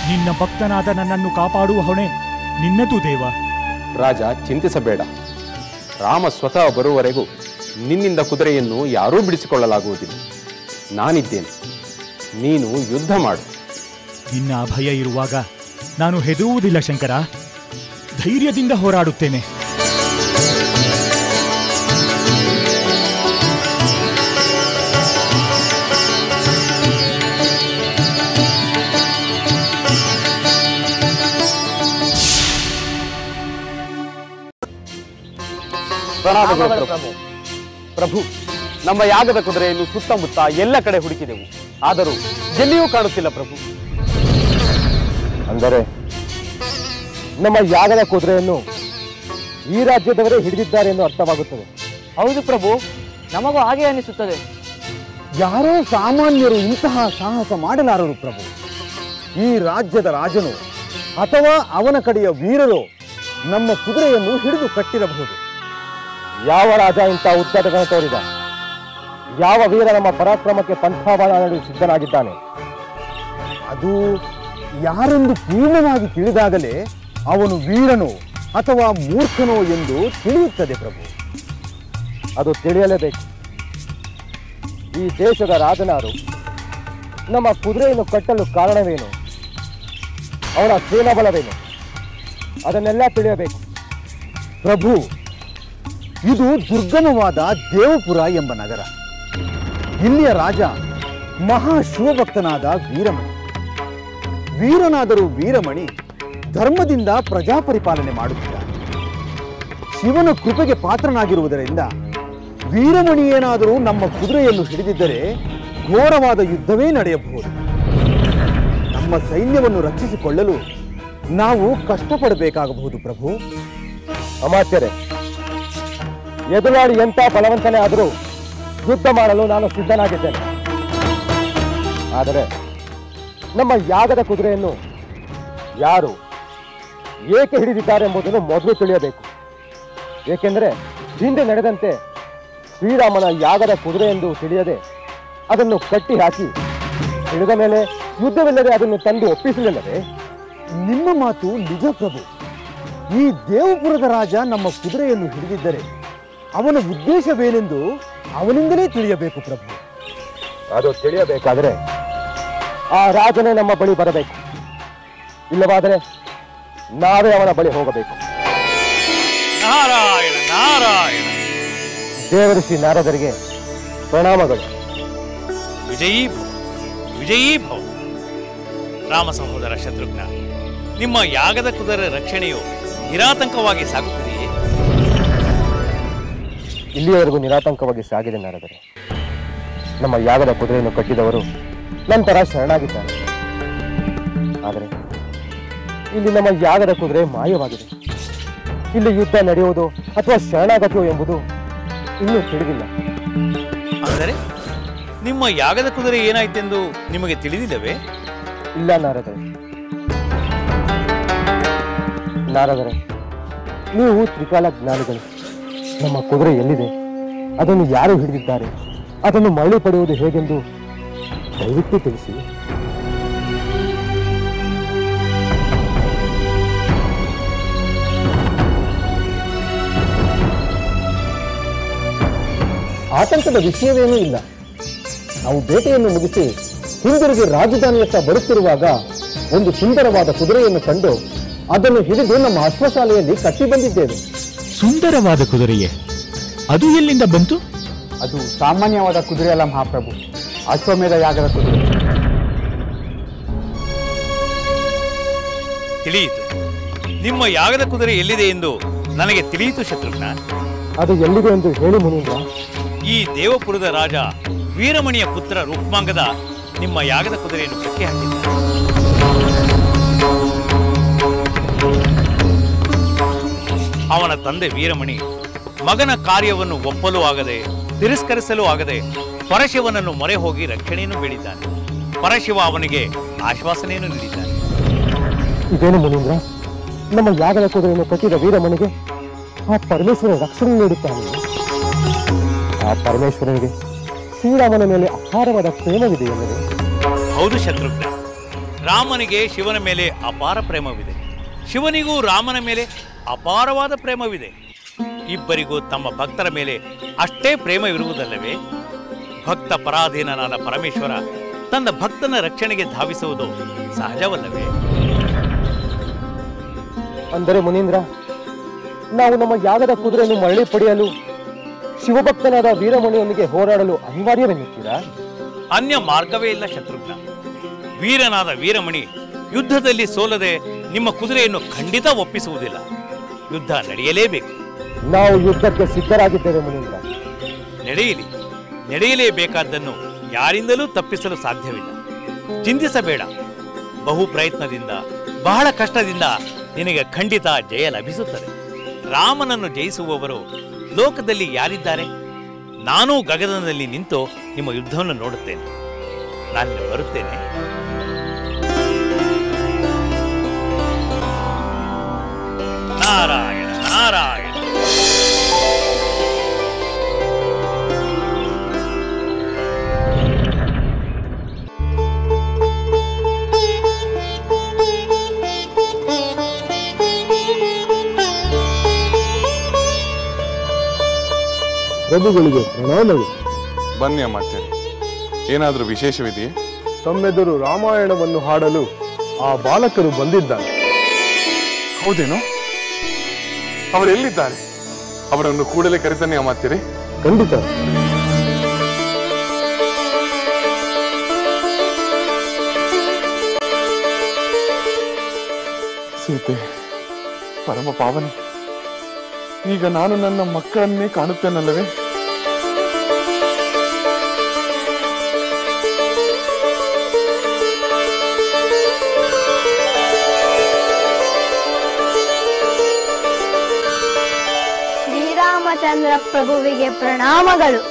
ನಿನ್ನ ಭಕ್ತನಾದ ನನ್ನನ್ನು ಕಾಪಾಡುವ ಹೊಣೆ ನಿನ್ನದು ದೇವ. ರಾಜ, ಚಿಂತಿಸಬೇಡ. ರಾಮ ಸ್ವತಃ ಬರುವವರೆಗೂ ನಿನ್ನಿಂದ ಕುದುರೆಯನ್ನು ಯಾರೂ ಬಿಡಿಸಿಕೊಳ್ಳಲಾಗುವುದಿಲ್ಲ. ನಾನಿದ್ದೇನೆ. ನೀನು ಯುದ್ಧ ಮಾಡು. ನಿನ್ನ ಅಭಯ ಇರುವಾಗ ನಾನು ಹೆದರುವುದಿಲ್ಲ ಶಂಕರ. ಧೈರ್ಯದಿಂದ ಹೋರಾಡುತ್ತೇನೆ. ಪ್ರಭು, ನಮ್ಮ ಯಾಗದ ಕುದುರೆಯನ್ನು ಸುತ್ತಮುತ್ತ ಎಲ್ಲ ಕಡೆ ಹುಡುಕಿದೆವು, ಆದರೂ ಎಲ್ಲಿಯೂ ಕಾಣುತ್ತಿಲ್ಲ ಪ್ರಭು. ಅಂದರೆ ನಮ್ಮ ಯಾಗದ ಕುದುರೆಯನ್ನು ಈ ರಾಜ್ಯದವರೇ ಹಿಡಿದಿದ್ದಾರೆ ಎಂದು ಅರ್ಥವಾಗುತ್ತದೆ. ಹೌದು ಪ್ರಭು, ನಮಗೂ ಹಾಗೆ ಅನಿಸುತ್ತದೆ. ಯಾರೋ ಸಾಮಾನ್ಯರು ಇಂತಹ ಸಾಹಸ ಮಾಡಲಾರರು ಪ್ರಭು. ಈ ರಾಜ್ಯದ ರಾಜನು ಅಥವಾ ಅವನ ಕಡೆಯ ವೀರರು ನಮ್ಮ ಕುದುರೆಯನ್ನು ಹಿಡಿದು ಕಟ್ಟಿರಬಹುದು. ಯಾವ ರಾಜ ಇಂಥ ಉದ್ದಟಗಳನ್ನು ತೋರಿದ? ಯಾವ ವೀರ ನಮ್ಮ ಪರಾಕ್ರಮಕ್ಕೆ ಪಂಥಾಬಾಣ ನಡೆಯಲು ಸಿದ್ಧನಾಗಿದ್ದಾನೆ? ಅದು ಯಾರೆಂದು ಪೂರ್ಣವಾಗಿ ತಿಳಿದಾಗಲೇ ಅವನು ವೀರನೋ ಅಥವಾ ಮೂರ್ಖನೋ ಎಂದು ತಿಳಿಯುತ್ತದೆ ಪ್ರಭು. ಅದು ತಿಳಿಯಲೇಬೇಕು. ಈ ದೇಶದ ರಾಜನಾರು ನಮ್ಮ ಕುದುರೆಯನ್ನು ಕಟ್ಟಲು ಕಾರಣವೇನು? ಅವನ ಸೇನಾಬಲವೇನು? ಅದನ್ನೆಲ್ಲ ತಿಳಿಯಬೇಕು ಪ್ರಭು. ಇದು ದುರ್ಗಮವಾದ ದೇವಪುರ ಎಂಬ ನಗರ. ಇಲ್ಲಿಯ ರಾಜ ಮಹಾಶಿವಭಕ್ತನಾದ ವೀರಮಣಿ. ವೀರನಾದರೂ ವೀರಮಣಿ ಧರ್ಮದಿಂದ ಪ್ರಜಾಪರಿಪಾಲನೆ ಮಾಡುತ್ತಿದ್ದ. ಶಿವನ ಕೃಪೆಗೆ ಪಾತ್ರನಾಗಿರುವುದರಿಂದ ವೀರಮಣಿ ಏನಾದರೂ ನಮ್ಮ ಕುದುರೆಯನ್ನು ಹಿಡಿದಿದ್ದರೆ ಘೋರವಾದ ಯುದ್ಧವೇ ನಡೆಯಬಹುದು. ನಮ್ಮ ಸೈನ್ಯವನ್ನು ರಕ್ಷಿಸಿಕೊಳ್ಳಲು ನಾವು ಕಷ್ಟಪಡಬೇಕಾಗಬಹುದು ಪ್ರಭು. ಅಮಾತ್ಯರೇ, ಎದುರಾಳಿ ಎಂಥ ಬಲವಂತನೇ ಆದರೂ ಯುದ್ಧ ಮಾಡಲು ನಾನು ಸಿದ್ಧನಾಗಿದ್ದೇನೆ. ಆದರೆ ನಮ್ಮ ಯಾಗದ ಕುದುರೆಯನ್ನು ಯಾರು ಏಕೆ ಹಿಡಿದಿದ್ದಾರೆ ಎಂಬುದನ್ನು ಮೊದಲು ತಿಳಿಯಬೇಕು. ಏಕೆಂದರೆ ಹಿಂದೆ ನಡೆದಂತೆ ಶ್ರೀರಾಮನ ಯಾಗದ ಕುದುರೆ ಎಂದು ತಿಳಿಯದೆ ಅದನ್ನು ಕಟ್ಟಿ ಹಾಕಿ ಹಿಡಿದ ಮೇಲೆ ಯುದ್ಧವಿಲ್ಲದೆ ಅದನ್ನು ತಂದು ಒಪ್ಪಿಸಲಿಲ್ಲವೇ? ನಿಮ್ಮ ಮಾತು ನಿಜ ಪ್ರಭು. ಈ ದೇವಪುರದ ರಾಜ ನಮ್ಮ ಕುದುರೆಯನ್ನು ಹಿಡಿದಿದ್ದರೆ ಅವನ ಉದ್ದೇಶವೇನೆಂದು ಅವನಿಂದಲೇ ತಿಳಿಯಬೇಕು ಪ್ರಭು. ಅದು ತಿಳಿಯಬೇಕಾದರೆ ಆ ರಾಜನೇ ನಮ್ಮ ಬಳಿ ಬರಬೇಕು. ಇಲ್ಲವಾದರೆ ನಾವೇ ಅವನ ಬಳಿ ಹೋಗಬೇಕು. ನಾರಾಯಣ ನಾರಾಯಣ. ದೇವಋಷಿ ನಾರದರಿಗೆ ಪ್ರಣಾಮಗಳು. ವಿಜಯೀ ಭವ, ವಿಜಯೀ ಭವ. ರಾಮ ಸಹೋದರ ಶತ್ರುಘ್ನ, ನಿಮ್ಮ ಯಾಗದ ಕುದುರೆ ರಕ್ಷಣೆಯು ನಿರಾತಂಕವಾಗಿ ಸಾಗುತ್ತದೆಯೇ? ಇಲ್ಲಿಯವರೆಗೂ ನಿರಾತಂಕವಾಗಿ ಸಾಗಿದೆ ನಾರದರೆ. ನಮ್ಮ ಯಾಗದ ಕುದುರೆಯನ್ನು ಕಟ್ಟಿದವರು ನಂತರ ಶರಣಾಗಿದ್ದಾರೆ. ಆದರೆ ಇಲ್ಲಿ ನಮ್ಮ ಯಾಗದ ಕುದುರೆ ಮಾಯವಾಗಿದೆ. ಇಲ್ಲಿ ಯುದ್ಧ ನಡೆಯುವುದು ಅಥವಾ ಶರಣಾಗತಿಯೋ ಎಂಬುದು ಇನ್ನೂ ತಿಳಿದಿಲ್ಲ. ಅಂದರೆ ನಿಮ್ಮ ಯಾಗದ ಕುದುರೆ ಏನಾಯ್ತೆಂದು ನಿಮಗೆ ತಿಳಿದಿಲ್ಲವೇ? ಇಲ್ಲ ನಾರದರೆ. ನಾರದರೆ, ನೀವು ತ್ರಿಕಾಲ ಜ್ಞಾನಿಗಳು. ನಮ್ಮ ಕುದುರೆ ಎಲ್ಲಿದೆ, ಅದನ್ನು ಯಾರು ಹಿಡಿದಿದ್ದಾರೆ, ಅದನ್ನು ಮರಳಿ ಪಡೆಯುವುದು ಹೇಗೆಂದು ದಯವಿಟ್ಟು ತಿಳಿಸಿ. ಆತಂಕದ ವಿಷಯವೇನೂ ಇಲ್ಲ. ನಾವು ಬೇಟೆಯನ್ನು ಮುಗಿಸಿ ಹಿಂದಿರುಗಿ ರಾಜಧಾನಿಯತ್ತ ಬರುತ್ತಿರುವಾಗ ಒಂದು ಸುಂದರವಾದ ಕುದುರೆಯನ್ನು ಕಂಡು ಅದನ್ನು ಹಿಡಿದು ನಮ್ಮ ಅಶ್ವಶಾಲೆಯಲ್ಲಿ ಕಟ್ಟಿ ಬಂದಿದ್ದೇವೆ. ಸುಂದರವಾದ ಕುದುರೆಯೇ? ಅದು ಎಲ್ಲಿಂದ ಬಂತು? ಅದು ಸಾಮಾನ್ಯವಾದ ಕುದುರೆ ಅಲ್ಲ ಮಹಾಪ್ರಭು, ಅಶ್ವಮೇಧ ಯಾಗದ ಕುದುರೆ. ತಿಳಿಯಿತು. ನಿಮ್ಮ ಯಾಗದ ಕುದುರೆ ಎಲ್ಲಿದೆ ಎಂದು ನನಗೆ ತಿಳಿಯಿತು ಶತ್ರುಘ್ನ. ಅದು ಎಲ್ಲಿದೆ ಎಂದು ಹೇಳಿ ಮುನೀಂದ್ರ. ಈ ದೇವಪುರದ ರಾಜ ವೀರಮಣಿಯ ಪುತ್ರ ರೂಪಮಾಂಗದ ನಿಮ್ಮ ಯಾಗದ ಕುದುರೆಯನ್ನು ಕಟ್ಟಿ ಹಾಕಿದ್ದಾರೆ. ಅವನ ತಂದೆ ವೀರಮಣಿ ಮಗನ ಕಾರ್ಯವನ್ನು ಒಪ್ಪಲು ಆಗದೆ, ತಿರಸ್ಕರಿಸಲು ಆಗದೆ ಪರಶಿವನನ್ನು ಮೊರೆ ಹೋಗಿ ರಕ್ಷಣೆಯನ್ನು ಬೇಡಿದ್ದಾನೆ. ಪರಶಿವ ಅವನಿಗೆ ಆಶ್ವಾಸನೆಯನ್ನು ನೀಡಿದ್ದಾನೆ. ಇದೇನು ಮುನೀಂದ್ರ, ನಮ್ಮ ಯಾಗದ ಕುದುರೆಯನ್ನು ಕಟ್ಟಿದ ವೀರಮಣಿಗೆ ಆ ಪರಮೇಶ್ವರ ರಕ್ಷಣೆ ನೀಡುತ್ತಾನೆ. ಆ ಪರಮೇಶ್ವರನಿಗೆ ಶ್ರೀರಾಮನ ಮೇಲೆ ಅಪಾರವಾದ ಪ್ರೇಮವಿದೆಯಲ್ಲವೇ? ಹೌದು ಶತ್ರುಘ್ನ, ರಾಮನಿಗೆ ಶಿವನ ಮೇಲೆ ಅಪಾರ ಪ್ರೇಮವಿದೆ. ಶಿವನಿಗೂ ರಾಮನ ಮೇಲೆ ಅಪಾರವಾದ ಪ್ರೇಮವಿದೆ. ಇಬ್ಬರಿಗೂ ತಮ್ಮ ಭಕ್ತರ ಮೇಲೆ ಅಷ್ಟೇ ಪ್ರೇಮವಿರುವುದಲ್ಲವೇ? ಭಕ್ತ ಪರಾಧೀನನಾದ ಪರಮೇಶ್ವರ ತನ್ನ ಭಕ್ತನ ರಕ್ಷಣೆಗೆ ಧಾವಿಸುವುದು ಸಹಜವಲ್ಲವೇ? ಅಂದರೆ ಮುನೀಂದ್ರ, ನಾವು ನಮ್ಮ ಯಾಗದ ಕುದುರೆಯನ್ನು ಮರಳಿ ಪಡೆಯಲು ಶಿವಭಕ್ತನಾದ ವೀರಮಣಿಯೊಂದಿಗೆ ಹೋರಾಡಲು ಅನಿವಾರ್ಯವೆನ್ನುತ್ತೀರಾ? ಅನ್ಯ ಮಾರ್ಗವೇ ಇಲ್ಲ ಶತ್ರುಘ್ನ. ವೀರನಾದ ವೀರಮಣಿ ಯುದ್ಧದಲ್ಲಿ ಸೋಲದೆ ನಿಮ್ಮ ಕುದುರೆಯನ್ನು ಖಂಡಿತ ಒಪ್ಪಿಸುವುದಿಲ್ಲ. ಯುದ್ಧ ನಡೆಯಲೇಬೇಕು. ನಾವು ಯುದ್ಧಕ್ಕೆ ಸಿದ್ಧರಾಗಿದ್ದೇವೆ ಮುನೀಂದ್ರ. ನಡೆಯಲಿ, ನಡೆಯಲೇಬೇಕಾದ್ದನ್ನು ಯಾರಿಂದಲೂ ತಪ್ಪಿಸಲು ಸಾಧ್ಯವಿಲ್ಲ. ಚಿಂತಿಸಬೇಡ. ಬಹು ಪ್ರಯತ್ನದಿಂದ, ಬಹಳ ಕಷ್ಟದಿಂದ ನಿನಗೆ ಖಂಡಿತ ಜಯ ಲಭಿಸುತ್ತದೆ. ರಾಮನನ್ನು ಜಯಿಸುವವರು ಲೋಕದಲ್ಲಿ ಯಾರಿದ್ದಾರೆ? ನಾನೂ ಗಗನದಲ್ಲಿ ನಿಂತು ನಿಮ್ಮ ಯುದ್ಧವನ್ನು ನೋಡುತ್ತೇನೆ. ನಾನು ಬರುತ್ತೇನೆ. ನಾರಾಯಣ ನಾರಾಯಣ. ಪ್ರಭುಗಳಿಗೆ ಪ್ರಣಾಮಗಳು. ಬನ್ನಿ ಅಮಾತ್ಯರೇ, ಏನಾದರೂ ವಿಶೇಷವಿದೆಯೇ? ತಮ್ಮೆದುರು ರಾಮಾಯಣವನ್ನು ಹಾಡಲು ಆ ಬಾಲಕರು ಬಂದಿದ್ದಾರೆ. ಹೌದೇನೋ? ಅವರೆಲ್ಲಿದ್ದಾರೆ? ಅವರನ್ನು ಕೂಡಲೇ ಕರೆತಾನೆ ಅಮಾತ್ಯರೇ. ಖಂಡಿತ. ಸೀತೆ, ಪರಮ ಪಾವನೆ, ಈಗ ನಾನು ನನ್ನ ಮಕ್ಕಳನ್ನೇ ಕಾಣುತ್ತೇನಲ್ಲವೇ? ಶ್ರೀರಾಮಚಂದ್ರ ಪ್ರಭುವಿಗೆ ಪ್ರಣಾಮಗಳು.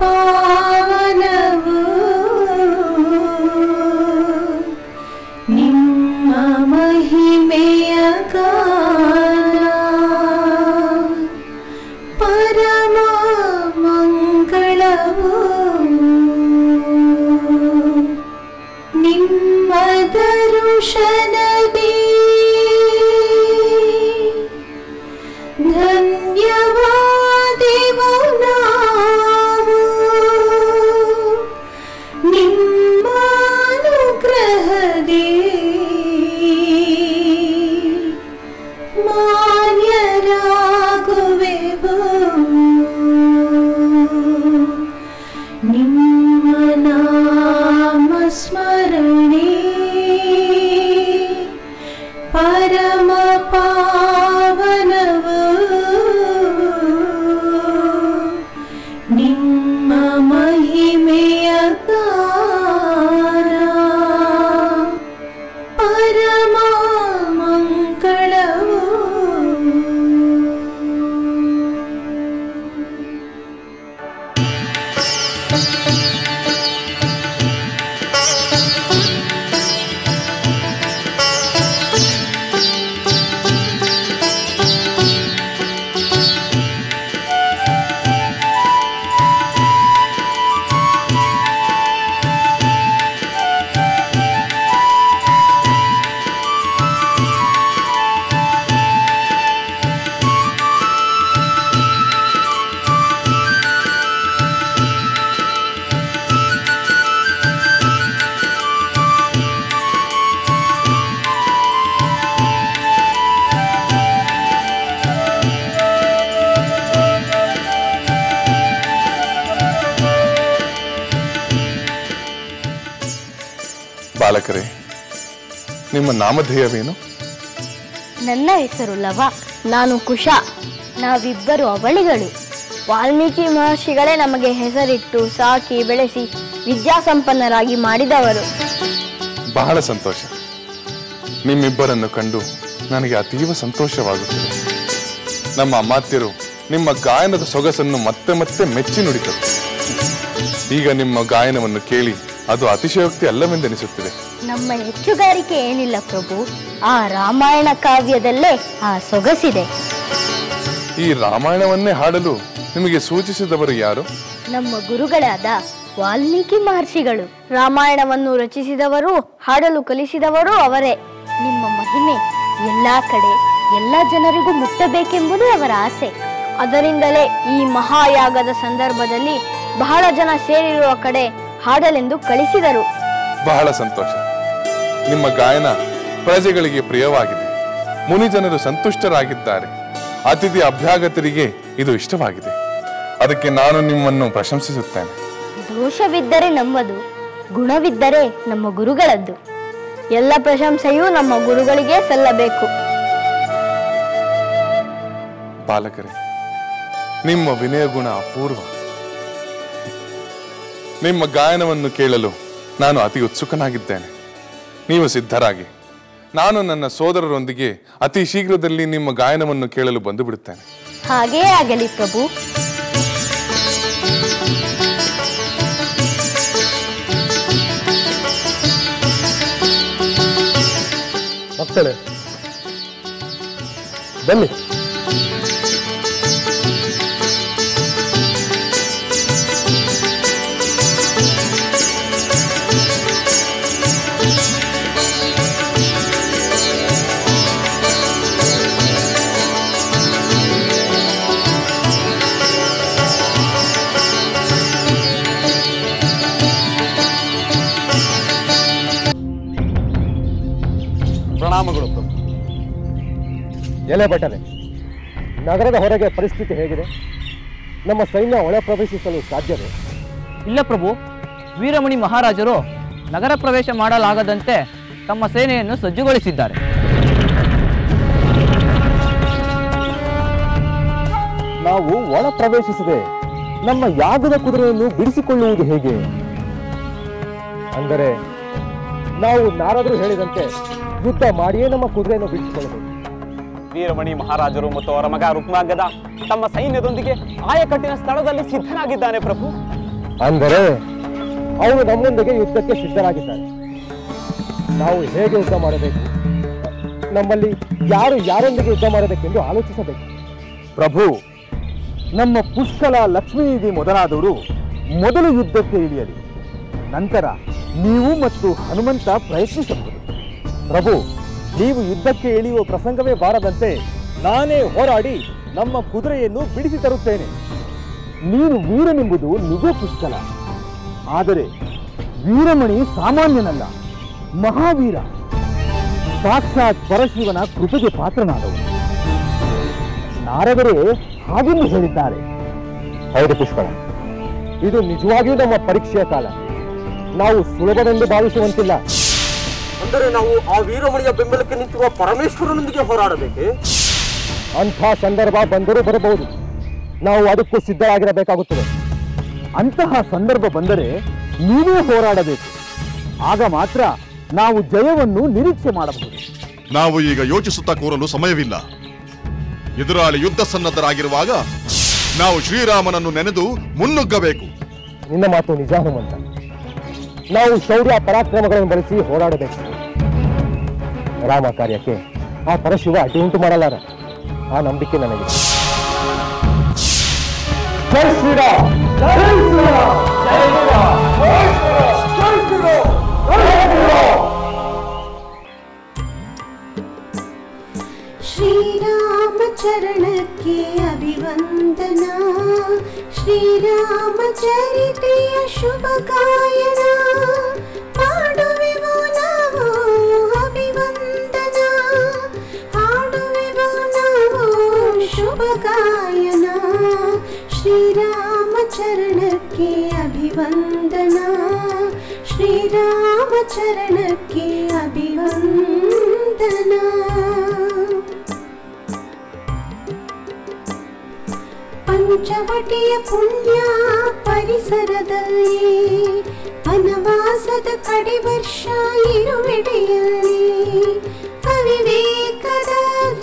ಪಾವನವು ನಿಮ್ಮ ಮಹಿಮೆಯ ಗಾನ ಪರಮ ಮಂಗಳವು ನಿಮ್ಮ ದರ್ಶನವೇ ಧನ್ಯವಾದೆವು ನಾವು ನಿಮ್ಮ ಅನುಗ್ರಹದೇ ಮಾನ್ಯರಾಗುವೆವು ನಿಮ್ಮ ನಾಮ ಸ್ಮರಣೆ ಪರಮ ಪಾವನವು ನಿಮ್ಮ ಮಹಿಮೆಯ ಗಾನ ಪರಮ ಮಂಗಳವು ಬಾಲಕರೇ, ನಿಮ್ಮ ನಾಮಧೇಯವೇನು? ನನ್ನ ಹೆಸರು ಲವ. ನಾನು ಕುಶ. ನಾವಿಬ್ಬರು ಅವಳಿಗಳು. ವಾಲ್ಮೀಕಿ ಮಹರ್ಷಿಗಳೇ ನಮಗೆ ಹೆಸರಿಟ್ಟು ಸಾಕಿ ಬೆಳೆಸಿ ವಿದ್ಯಾಸಂಪನ್ನರಾಗಿ ಮಾಡಿದವರು. ಬಹಳ ಸಂತೋಷ. ನಿಮ್ಮಿಬ್ಬರನ್ನು ಕಂಡು ನನಗೆ ಅತೀವ ಸಂತೋಷವಾಗುತ್ತದೆ. ನಮ್ಮ ಅಮಾತ್ಯರು ನಿಮ್ಮ ಗಾಯನದ ಸೊಗಸನ್ನು ಮತ್ತೆ ಮತ್ತೆ ಮೆಚ್ಚಿ ನುಡಿದರು. ಈಗ ನಿಮ್ಮ ಗಾಯನವನ್ನು ಕೇಳಿ ಅದು ಅತಿಶಯೋಕ್ತಿ ಅಲ್ಲವೆಂದೆನಿಸುತ್ತಿದೆ. ನಮ್ಮ ಹೆಚ್ಚುಗಾರಿಕೆ ಏನಿಲ್ಲ ಪ್ರಭು. ಆ ರಾಮಾಯಣ ಕಾವ್ಯದಲ್ಲೇ ಆ ಸೊಗಸಿದೆ. ಈ ರಾಮಾಯಣವನ್ನೇ ಹಾಡಲು ನಿಮಗೆ ಸೂಚಿಸಿದವರು ಯಾರು? ನಮ್ಮ ಗುರುಗಳಾದ ವಾಲ್ಮೀಕಿ ಮಹರ್ಷಿಗಳು. ರಾಮಾಯಣವನ್ನು ರಚಿಸಿದವರು, ಹಾಡಲು ಕಲಿಸಿದವರು ಅವರೇ. ನಿಮ್ಮ ಮಹಿಮೆ ಎಲ್ಲಾ ಕಡೆ ಎಲ್ಲ ಜನರಿಗೂ ಮುಟ್ಟಬೇಕೆಂಬುದು ಅವರ ಆಸೆ. ಅದರಿಂದಲೇ ಈ ಮಹಾಯಾಗದ ಸಂದರ್ಭದಲ್ಲಿ ಬಹಳ ಜನ ಸೇರಿರುವ ಕಡೆ ಹಾಡಲೆಂದು ಕಳಿಸಿದರು. ಬಹಳ ಸಂತೋಷ. ನಿಮ್ಮ ಗಾಯನ ಪ್ರಜೆಗಳಿಗೆ ಪ್ರಿಯವಾಗಿದೆ. ಮುನಿಜನರು ಸಂತುಷ್ಟರಾಗಿದ್ದಾರೆ. ಅತಿಥಿ ಅಭ್ಯಾಗತರಿಗೆ ಇದು ಇಷ್ಟವಾಗಿದೆ. ಅದಕ್ಕೆ ನಾನು ನಿಮ್ಮನ್ನು ಪ್ರಶಂಸಿಸುತ್ತೇನೆ. ದೋಷವಿದ್ದರೆ ನಮ್ಮದು, ಗುಣವಿದ್ದರೆ ನಮ್ಮ ಗುರುಗಳದ್ದು. ಎಲ್ಲ ಪ್ರಶಂಸೆಯೂ ನಮ್ಮ ಗುರುಗಳಿಗೆ ಸಲ್ಲಬೇಕು. ಬಾಲಕರೇ, ನಿಮ್ಮ ವಿನಯ ಗುಣ ಅಪೂರ್ವ. ನಿಮ್ಮ ಗಾಯನವನ್ನು ಕೇಳಲು ನಾನು ಅತಿ ಉತ್ಸುಕನಾಗಿದ್ದೇನೆ. ನೀವು ಸಿದ್ಧರಾಗಿ ನಾನು ನನ್ನ ಸೋದರರೊಂದಿಗೆ ಅತಿ ಶೀಘ್ರದಲ್ಲಿ ನಿಮ್ಮ ಗಾಯನವನ್ನು ಕೇಳಲು ಬಂದು ಬಿಡುತ್ತೇನೆ. ಹಾಗೇ ಆಗಲಿ ಪ್ರಭು. ಮಕ್ಕಳೇ ಬನ್ನಿ. ಪ್ರಣಾಮಗಳು ಪ್ರಭು. ಎಲೆ ಭಟನೆ, ನಗರದ ಹೊರಗೆ ಪರಿಸ್ಥಿತಿ ಹೇಗಿದೆ? ನಮ್ಮ ಸೈನ್ಯ ಒಳ ಪ್ರವೇಶಿಸಲು ಸಾಧ್ಯವೇ? ಇಲ್ಲ ಪ್ರಭು, ವೀರಮಣಿ ಮಹಾರಾಜರು ನಗರ ಪ್ರವೇಶ ಮಾಡಲಾಗದಂತೆ ತಮ್ಮ ಸೇನೆಯನ್ನು ಸಜ್ಜುಗೊಳಿಸಿದ್ದಾರೆ. ನಾವು ಒಳ ಪ್ರವೇಶಿಸದೆ ನಮ್ಮ ಯಾಗದ ಕುದುರೆಯನ್ನು ಬಿಡಿಸಿಕೊಳ್ಳುವುದು ಹೇಗೆ? ಅಂದರೆ ನಾವು ನಾರದರು ಹೇಳಿದಂತೆ ಯುದ್ಧ ಮಾಡಿಯೇ ನಮ್ಮ ಕುದುರೆಯನ್ನು ಬಿಡಿಸಿಕೊಳ್ಳಬೇಕು. ವೀರಮಣಿ ಮಹಾರಾಜರು ಮತ್ತು ಅವರ ಮಗ ರುಕ್ಮಾಂಗದ ತಮ್ಮ ಸೈನ್ಯದೊಂದಿಗೆ ಆಯಕಟ್ಟಿನ ಸ್ಥಳದಲ್ಲಿ ಸಿದ್ಧನಾಗಿದ್ದಾನೆ ಪ್ರಭು. ಅಂದರೆ ಅವರು ನಮ್ಮೊಂದಿಗೆ ಯುದ್ಧಕ್ಕೆ ಸಿದ್ಧರಾಗಿದ್ದಾರೆ. ನಾವು ಹೇಗೆ ಯುದ್ಧ ಮಾಡಬೇಕು, ನಮ್ಮಲ್ಲಿ ಯಾರು ಯಾರೊಂದಿಗೆ ಯುದ್ಧ ಮಾಡಬೇಕೆಂದು ಆಲೋಚಿಸಬೇಕು. ಪ್ರಭು, ನಮ್ಮ ಪುಷ್ಕಲ ಲಕ್ಷ್ಮೀನಿಧಿ ಮೊದಲಾದವರು ಮೊದಲು ಯುದ್ಧಕ್ಕೆ ಇಳಿಯಲಿ, ನಂತರ ನೀವು ಮತ್ತು ಹನುಮಂತ ಪ್ರಯತ್ನಿಸಬಹುದು. ಪ್ರಭು, ನೀವು ಯುದ್ಧಕ್ಕೆ ಇಳಿಯುವ ಪ್ರಸಂಗವೇ ಬಾರದಂತೆ ನಾನೇ ಹೋರಾಡಿ ನಮ್ಮ ಕುದುರೆಯನ್ನು ಬಿಡಿಸಿ ತರುತ್ತೇನೆ. ನೀನು ವೀರನೆಂಬುದು ನಿಜ ಪುಷ್ಕಲ, ಆದರೆ ವೀರಮಣಿ ಸಾಮಾನ್ಯನಲ್ಲ, ಮಹಾವೀರ, ಸಾಕ್ಷಾತ್ ಪರಶಿವನ ಕೃಪೆಗೆ ಪಾತ್ರನಾದವು. ನಾರದರೇ ಹಾಗೆಂದು ಹೇಳಿದ್ದಾರೆ. ಹೌದು ಪುಷ್ಕಳ, ಇದು ನಿಜವಾಗಿಯೂ ನಮ್ಮ ಪರೀಕ್ಷೆಯ ಕಾಲ. ನಾವು ಸುಲಭವೆಂದು ಭಾವಿಸುವಂತಿಲ್ಲ. ಅಂದರೆ ನಾವು ಆ ವೀರಮಣಿಯ ಬೆಂಬಲಕ್ಕೆ ನಿಂತಿರುವ ಪರಮೇಶ್ವರನೊಂದಿಗೆ ಹೋರಾಡಬೇಕೆ? ಅಂಥ ಸಂದರ್ಭ ಬಂದರೂ ಬರಬಹುದು. ನಾವು ಅದಕ್ಕೂ ಸಿದ್ಧರಾಗಿರಬೇಕಾಗುತ್ತದೆ. ಅಂತಹ ಸಂದರ್ಭ ಬಂದರೆ ನೀವೇ ಹೋರಾಡಬೇಕು. ಆಗ ಮಾತ್ರ ನಾವು ಜಯವನ್ನು ನಿರೀಕ್ಷೆ ಮಾಡಬಹುದು. ನಾವು ಈಗ ಯೋಚಿಸುತ್ತಾ ಕೂರಲು ಸಮಯವಿಲ್ಲ. ಎದುರಾಳಿ ಯುದ್ಧ ಸನ್ನದ್ಧರಾಗಿರುವಾಗ ನಾವು ಶ್ರೀರಾಮನನ್ನು ನೆನೆದು ಮುನ್ನುಗ್ಗಬೇಕು. ನಿನ್ನ ಮಾತು ನಿಜ ಹನುಮಂತ. ನಾವು ಶೌರ್ಯ ಪರಾಕ್ರಮಗಳನ್ನು ಬಳಸಿ ಹೋರಾಡಬೇಕು. ರಾಮ ಕಾರ್ಯಕ್ಕೆ ಆ ಪರಶಿವ ಅಡ್ಡಿ ಉಂಟು ಮಾಡಲಾರ. ಆ ನಂಬಿಕೆ ನನಗೆ. ಜೈ ಶ್ರೀರಾಮ್, ಜೈ ಶ್ರೀರಾಮ್, ಜೈ ಶ್ರೀರಾಮ್, ಜೈ ಶ್ರೀರಾಮ್, ಜೈ ಶ್ರೀರಾಮ್. ಶ್ರೀರಾಮ ಚರಣಕ್ಕೆ ಅಭಿವಂದನ, ಶ್ರೀರಾಮ ಚರಿತೆಯ ಶುಭ ಗಾಯನ ಮಾಡುವೆವು ನಾವು ಅಭಿವಂದನ, ಹಾಡುವೆವು ನಾವು ಶುಭ ಗಾಯನ. ಶ್ರೀರಾಮ ಚರಣಕ್ಕೆ ಅಭಿವಂದನ, ಶ್ರೀರಾಮ ಚರಣಕ್ಕೆ ಅಭಿವಂದನ. ಪಂಚವಟಿಯ ಪುಣ್ಯ ಪರಿಸರದಲ್ಲಿ ವನವಾಸದ ಕಡೆ ವರ್ಷ ಇರುವೆಡೆಯಲ್ಲಿ ಅವಿವೇಕದ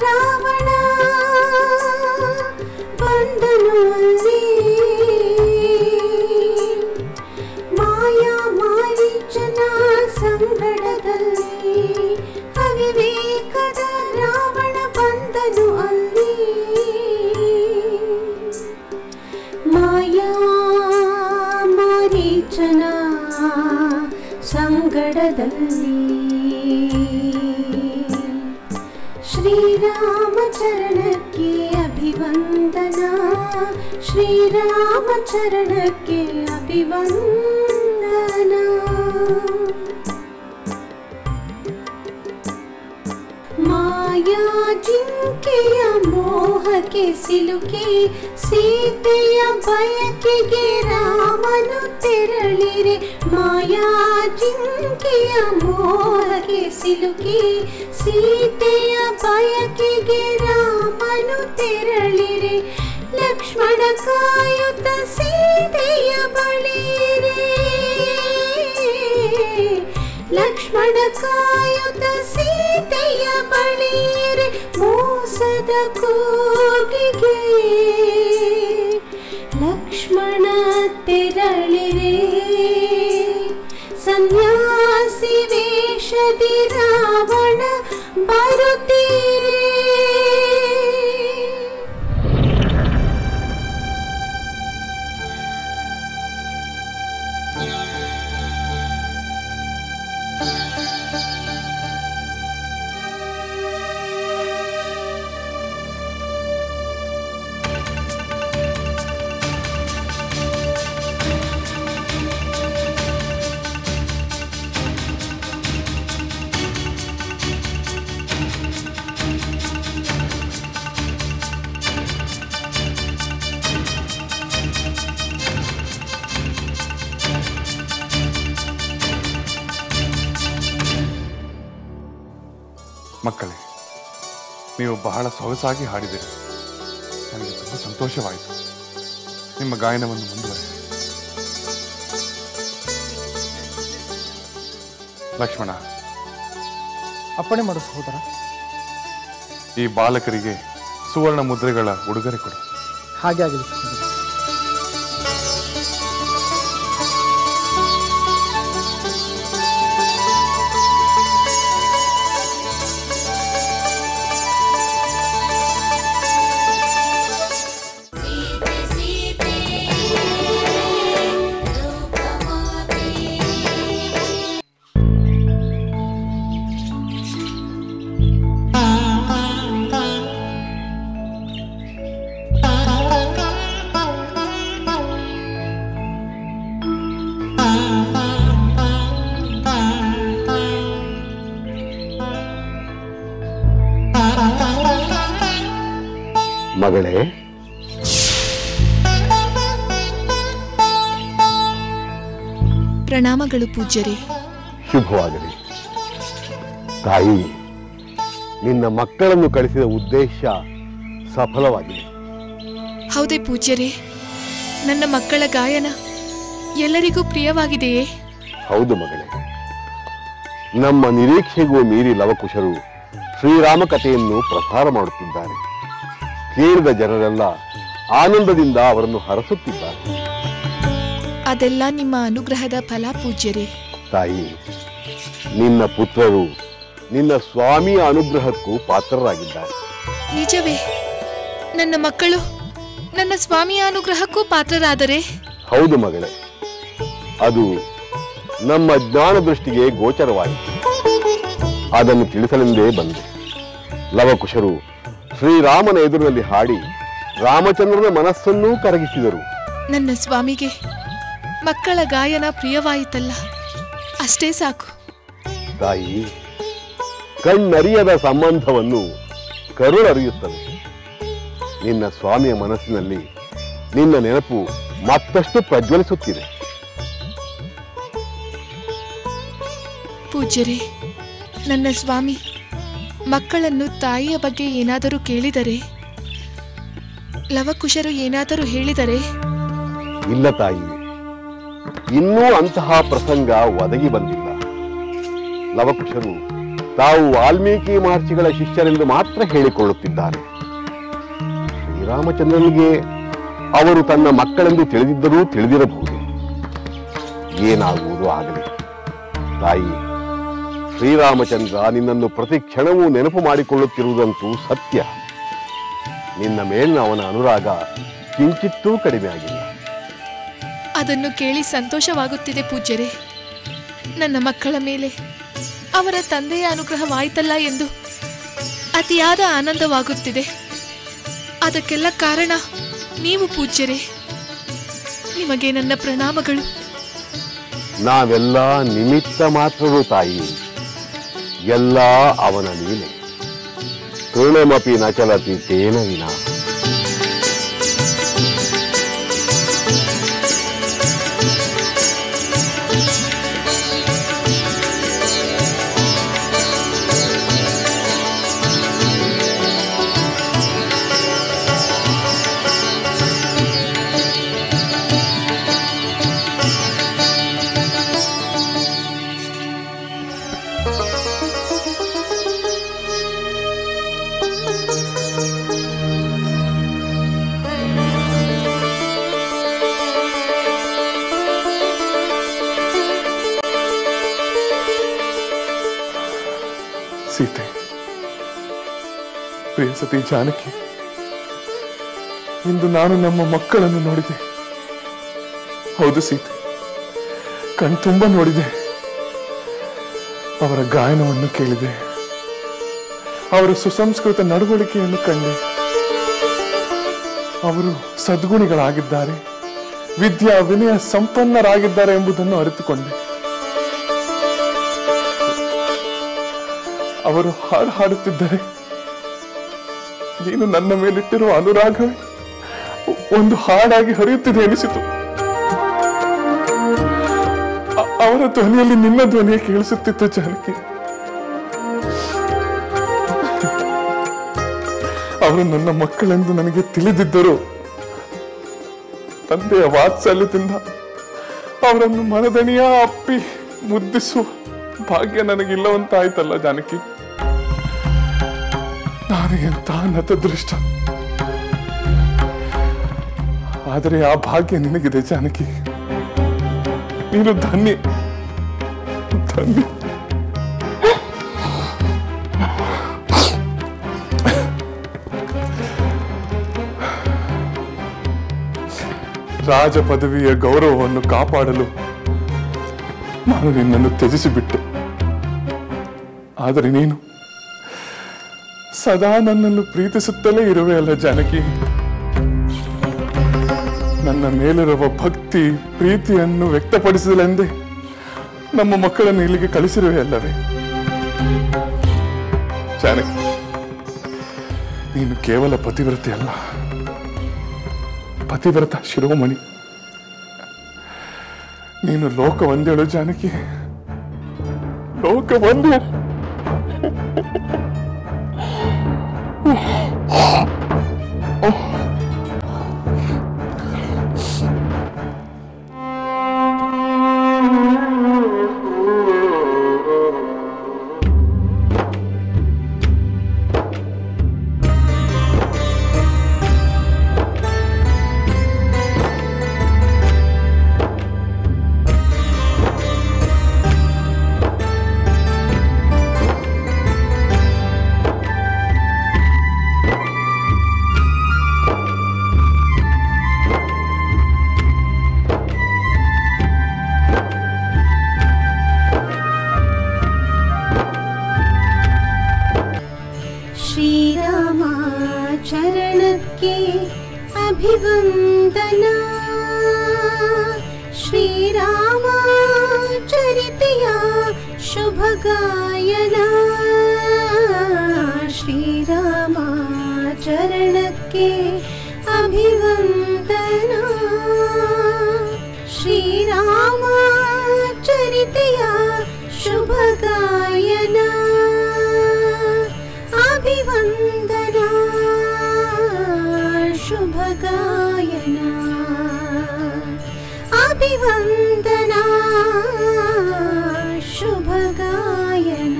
ರಾವಣ ಬಂದನು ಅಲ್ಲಿ. ಮಾಯಾ ಮಾರೀಚನ ಸಂಗಡದಲ್ಲಿ ಅವಿವೇಕದ ರಾವಣ ಬಂದನು ಅಲ್ಲಿ. ಮಾಯಾ ಮಾರೀಚನ ಸಂಗಡದಲ್ಲಿ ಶ್ರೀರಾಮ ಚರಣಕ್ಕೆ ಅಭಿವಂದನ, ಶ್ರೀರಾಮ ಚರಣಕ್ಕೆ ಅಭಿವಂದನ. ಮಾಯಾ ಜಿಂಕೆಯ ಮೋಹಕ್ಕೆ ಸಿಲುಕಿ ಸೀತೆಯ ಬಯಕೆಗೆ ರಾಮನು ತೆರಳಿರೆ. ಮಾಯಾ ಜಿಂಕೆಯ ಮೋಹಕ್ಕೆ ಸಿಲುಕಿ ಸೀತೆಯ ಬಯಕೆಗೆ ರಾಮನು ತೆರಳಿರೆ. ಲಕ್ಷ್ಮಣ ಕಾಯುತ್ತ ಸೀತೆಯ ಬಳಿರೆ, ಲಕ್ಷ್ಮಣ ಕಾಯುತ್ತ ಸೀತೆಯ ಬಳಿರೆ. ಮೋಸದ ಕೂಗಿಗೆ ಲಕ್ಷ್ಮಣ ತೆರಳಿರೆ. ಸನ್ಯಾಸಿ ವೇಷದಿ ರಾವಣ ಬರುತ್ತೀರೆ. ಮಕ್ಕಳೇ, ನೀವು ಬಹಳ ಸೊಗಸಾಗಿ ಹಾಡಿದಿರಿ. ನನಗೆ ತುಂಬ ಸಂತೋಷವಾಯಿತು. ನಿಮ್ಮ ಗಾಯನವನ್ನು ಮುಂದುವರಿಸಿ. ಲಕ್ಷ್ಮಣ, ಅಪ್ಪಣೆ ಮಾಡು ಸಹೋದರ. ಈ ಬಾಲಕರಿಗೆ ಸುವರ್ಣ ಮುದ್ರೆಗಳ ಉಡುಗೊರೆ ಕೊಡು. ಹಾಗೆ ಆಗಲಿ. ಮಗಳೇ, ಪ್ರಣಾಮಗಳು ಪೂಜ್ಯರೇ. ಶುಭವಾಗಲಿ. ತಾಯಿ, ನಿನ್ನ ಮಕ್ಕಳನ್ನು ಕಳಿಸಿದ ಉದ್ದೇಶ ಸಫಲವಾಗಿದೆ. ಹೌದೇ ಪೂಜ್ಯರೇ, ನನ್ನ ಮಕ್ಕಳ ಗಾಯನ ಎಲ್ಲರಿಗೂ ಪ್ರಿಯವಾಗಿದೆಯೇ? ಹೌದು ಮಗಳೇ, ನಮ್ಮ ನಿರೀಕ್ಷೆಗೂ ಮೀರಿ ಲವಕುಶರು ಶ್ರೀರಾಮ ಕಥೆಯನ್ನು ಪ್ರಸಾರ ಮಾಡುತ್ತಿದ್ದಾರೆ. ಕೇಳಿದ ಜನರೆಲ್ಲ ಆನಂದದಿಂದ ಅವರನ್ನು ಹರಸುತ್ತಿದ್ದಾರೆ. ಅದೆಲ್ಲ ನಿಮ್ಮ ಅನುಗ್ರಹದ ಫಲ ಪೂಜ್ಯರೇ. ತಾಯಿ, ನಿನ್ನ ಪುತ್ರರು ನಿನ್ನ ಸ್ವಾಮಿಯ ಅನುಗ್ರಹಕ್ಕೂ ಪಾತ್ರರಾಗಿದ್ದಾರೆ. ನಿಜವೇ? ನನ್ನ ಮಕ್ಕಳು ನನ್ನ ಸ್ವಾಮಿಯ ಅನುಗ್ರಹಕ್ಕೂ ಪಾತ್ರರಾದರೆ? ಹೌದು ಮಗಳೇ, ಅದು ನಮ್ಮ ಜ್ಞಾನ ದೃಷ್ಟಿಗೆ ಗೋಚರವಾಯಿತು. ಅದನ್ನು ತಿಳಿಸಲೆಂದೇ ಬಂದೆ. ಲವಕುಶರು ಶ್ರೀರಾಮನ ಎದುರಿನಲ್ಲಿ ಹಾಡಿ ರಾಮಚಂದ್ರನ ಮನಸ್ಸನ್ನೂ ಕರಗಿಸಿದರು. ನನ್ನ ಸ್ವಾಮಿಗೆ ಮಕ್ಕಳ ಗಾಯನ ಪ್ರಿಯವಾಯಿತಲ್ಲ, ಅಷ್ಟೇ ಸಾಕು. ತಾಯಿ, ಕಣ್ಣರಿಯದ ಸಂಬಂಧವನ್ನು ಕರುಳರಿಯುತ್ತದೆ. ನಿನ್ನ ಸ್ವಾಮಿಯ ಮನಸ್ಸಿನಲ್ಲಿ ನಿನ್ನ ನೆನಪು ಮತ್ತಷ್ಟು ಪ್ರಜ್ವಲಿಸುತ್ತಿದೆ. ಪೂಜ್ಯರೇ, ನನ್ನ ಸ್ವಾಮಿ ಮಕ್ಕಳನ್ನು ತಾಯಿಯ ಬಗ್ಗೆ ಏನಾದರೂ ಕೇಳಿದರೆ, ಲವಕುಶರು ಏನಾದರೂ ಹೇಳಿದರೆ? ಇಲ್ಲ ತಾಯಿ, ಇನ್ನೂ ಅಂತಹ ಪ್ರಸಂಗ ಒದಗಿ ಬಂದಿಲ್ಲ. ಲವಕುಶರು ತಾವು ವಾಲ್ಮೀಕಿ ಮಹರ್ಷಿಗಳ ಶಿಷ್ಯರೆಂದು ಮಾತ್ರ ಹೇಳಿಕೊಳ್ಳುತ್ತಿದ್ದಾರೆ. ಶ್ರೀರಾಮಚಂದ್ರನಿಗೆ ಅವರು ತನ್ನ ಮಕ್ಕಳೆಂದು ತಿಳಿದಿದ್ದರೂ ತಿಳಿದಿರಬಹುದು. ಏನಾಗುವುದು ಆಗಲಿ. ತಾಯಿ, ಶ್ರೀರಾಮಚಂದ್ರ ನಿನ್ನನ್ನು ಪ್ರತಿ ಕ್ಷಣವೂ ನೆನಪು ಮಾಡಿಕೊಳ್ಳುತ್ತಿರುವುದಂತೂ ಸತ್ಯ. ನಿನ್ನ ಮೇಲಿನ ಅವನ ಅನುರಾಗ ಕಿಂಚಿತ್ತೂ ಕಡಿಮೆ ಆಗಿಲ್ಲ. ಅದನ್ನು ಕೇಳಿ ಸಂತೋಷವಾಗುತ್ತಿದೆ ಪೂಜ್ಯರೇ. ನನ್ನ ಮಕ್ಕಳ ಮೇಲೆ ಅವರ ತಂದೆಯ ಅನುಗ್ರಹವಾಯಿತಲ್ಲ ಎಂದು ಅತಿಯಾದ ಆನಂದವಾಗುತ್ತಿದೆ. ಅದಕ್ಕೆಲ್ಲ ಕಾರಣ ನೀವು ಪೂಜ್ಯರೇ. ನಿಮಗೆ ನನ್ನ ಪ್ರಣಾಮಗಳು. ನಾವೆಲ್ಲ ನಿಮಿತ್ತ ಮಾತ್ರರು ತಾಯಿ, ಎಲ್ಲ ಅವನ ಲೀಲೆ. ತೃಣಮಪಿ ನ ಚಲತಿ ತೇನ ವಿನಾ. ಸೀತೆ, ಪ್ರಿಯ ಸತಿ ಜಾನಕಿ, ಇಂದು ನಾನು ನಮ್ಮ ಮಕ್ಕಳನ್ನು ನೋಡಿದೆ. ಹೌದು ಸೀತೆ, ಕಣ್ತುಂಬ ನೋಡಿದೆ. ಅವರ ಗಾಯನವನ್ನು ಕೇಳಿದೆ. ಅವರ ಸುಸಂಸ್ಕೃತ ನಡವಳಿಕೆಯನ್ನು ಕಂಡೆ. ಅವರು ಸದ್ಗುಣಿಗಳಾಗಿದ್ದಾರೆ, ವಿದ್ಯಾ ವಿನಯ ಸಂಪನ್ನರಾಗಿದ್ದಾರೆ ಎಂಬುದನ್ನು ಅರಿತುಕೊಂಡೆ. ಅವರು ಹಾಡು ಹಾಡುತ್ತಿದ್ದರೆ ನೀನು ನನ್ನ ಮೇಲಿಟ್ಟಿರುವ ಅನುರಾಗವೇ ಒಂದು ಹಾಡಾಗಿ ಹರಿಯುತ್ತಿದೆ ಎನಿಸಿತು. ಅವರ ಧ್ವನಿಯಲ್ಲಿ ನಿನ್ನ ಧ್ವನಿಯೇ ಕೇಳಿಸುತ್ತಿತ್ತು ಜಾನಕಿ. ಅವರು ನನ್ನ ಮಕ್ಕಳೆಂದು ನನಗೆ ತಿಳಿದಿದ್ದರು. ತಂದೆಯ ವಾತ್ಸಲ್ಯದಿಂದ ಅವರನ್ನು ಮನದಣಿಯ ಅಪ್ಪಿ ಮುದ್ದಿಸುವ ಭಾಗ್ಯ ನನಗಿಲ್ಲವಂತಾಯ್ತಲ್ಲ ಜಾನಕಿ. ನಾನು ಎಂತ ನತದೃಷ್ಟ. ಆದರೆ ಆ ಭಾಗ್ಯ ನಿನಗಿದೆ ಜಾನಕಿ. ನೀನು ಧನ್ಯ ಧನ್ಯ. ರಾಜ ಪದವಿಯ ಗೌರವವನ್ನು ಕಾಪಾಡಲು ನಾನು ನಿನ್ನನ್ನು ತ್ಯಜಿಸಿಬಿಟ್ಟೆ. ಆದರೆ ನೀನು ಸದಾ ನನ್ನನ್ನು ಪ್ರೀತಿಸುತ್ತಲೇ ಇರುವೆ ಅಲ್ಲ ಜಾನಕಿ. ನನ್ನ ಮೇಲಿರುವ ಭಕ್ತಿ ಪ್ರೀತಿಯನ್ನು ವ್ಯಕ್ತಪಡಿಸಲೆಂದೇ ನಮ್ಮ ಮಕ್ಕಳನ್ನು ಇಲ್ಲಿಗೆ ಕಳಿಸಿರುವೆ ಅಲ್ಲವೇ ಜಾನಕಿ? ನೀನು ಕೇವಲ ಪತಿವ್ರತೆ ಅಲ್ಲ, ಪತಿವ್ರತ ಶಿರೋಮಣಿ. ನೀನು ಲೋಕವಂದ್ಯಳು ಜಾನಕಿ, ಲೋಕವಂದ್ಯ. चरणಕ್ಕೆ ಅಭಿವಂದನ. ಶ್ರೀರಾಮ ಚರಿತೆಯ ಶುಭ ಗಾಯನ. ಶ್ರೀರಾಮ ಚರಣಕ್ಕೆ ಅಭಿವಂದನ. ಶ್ರೀರಾಮ ಚರಿತೆಯ ಶುಭ ಗಾಯನ. ಅಭಿವಂದನ ಶುಭ ಗಾಯನ. ಅಭಿವಂದನ ಶುಭ ಗಾಯನ.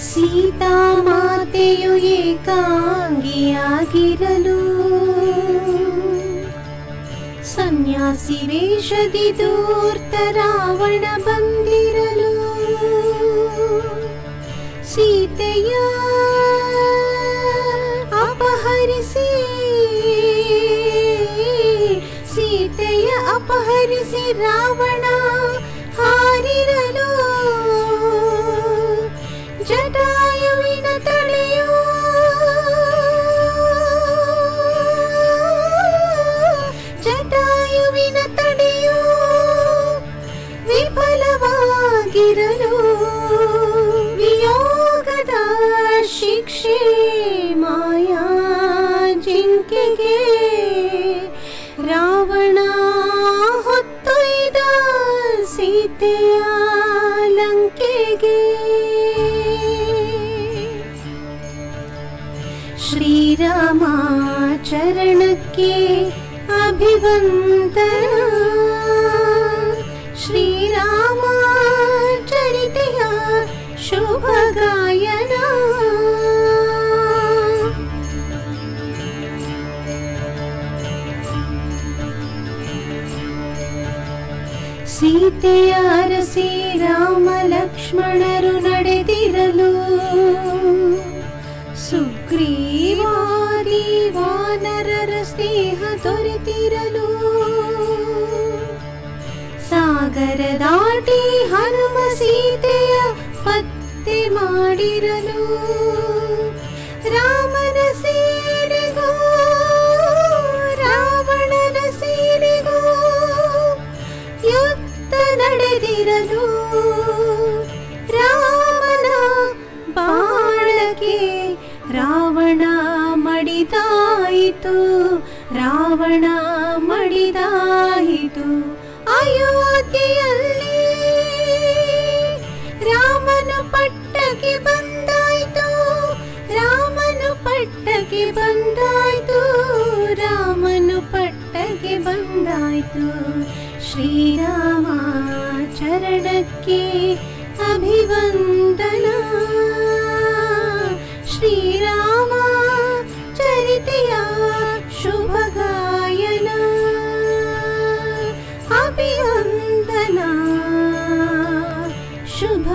ಸೀತಾ ಮಾತೆಯು ಏಕಾಂಗಿಯಾಗಿರಲು ಸನ್ಯಾಸಿ ವೇಷದಿ ದೂರ್ತ ರಾವಣ ಬಂದಿರಲು ಸೀತೆಯ ಅಪಹರಿಸಿ ರಾವಣ ಹಾರಿರಲು ಜಟಾಯುವಿನ ತಡೆಯು ವಿಫಲವಾಗಿರಲು ವಿಯೋಗದ ಶಿಕ್ಷೆ ಮಾಯಾ ಜಿಂಕೆಗೆ ರಾವಣ ಹೊತ್ತೊಯ್ದ ಸೀತೆಯ ಲಂಕೆಗೆ. ಶ್ರೀರಾಮ ಚರಣಕ್ಕೆ ಅಭಿವಂದನ. ಶ್ರೀರಾಮ ಚರಿತೆಯ ಶುಭ ಗಾಯನ. ಸೀತೆಯ ಅರಸಿ ರಾಮ ಲಕ್ಷ್ಮಣರು ನಡೆದಿರಲು ಸುಗ್ರೀವಾದಿ ವಾನರರ ಸ್ನೇಹ ದೊರೆತಿರಲು ಸಾಗರ ದಾಟಿ ಹನುಮ ಸೀತೆಯ ಪತ್ತೆ ಮಾಡಿರಲು ರಾಮನ ಸೇನೆಗೂ ರಾವಣನ ಸೇನೆಗೂ ಯುದ್ಧ ನಡೆದಿರಲು ರಾಮನ ಬಾಣಕ್ಕೆ ರಾವಣ ಮಡಿದಾಯಿತು. ರಾವಣ ಮಡಿದಾಯಿತು. ಅಯೋಧ್ಯೆಯಲ್ಲಿ ರಾಮನು ಪಟ್ಟಕ್ಕೆ ಬಂದಾಯ್ತು. ರಾಮನು ಪಟ್ಟಕ್ಕೆ ಬಂದಾಯ್ತು. ರಾಮನು ಪಟ್ಟಕ್ಕೆ ಬಂದಾಯ್ತು. ಶ್ರೀರಾಮ ಚರಣಕ್ಕೆ ಅಭಿವಂದನ ಶ್ರೀರಾಮ ಚರಿತೆಯ ಶುಭ ಗಾಯನ ಅಭಿವಂದನ ಶುಭ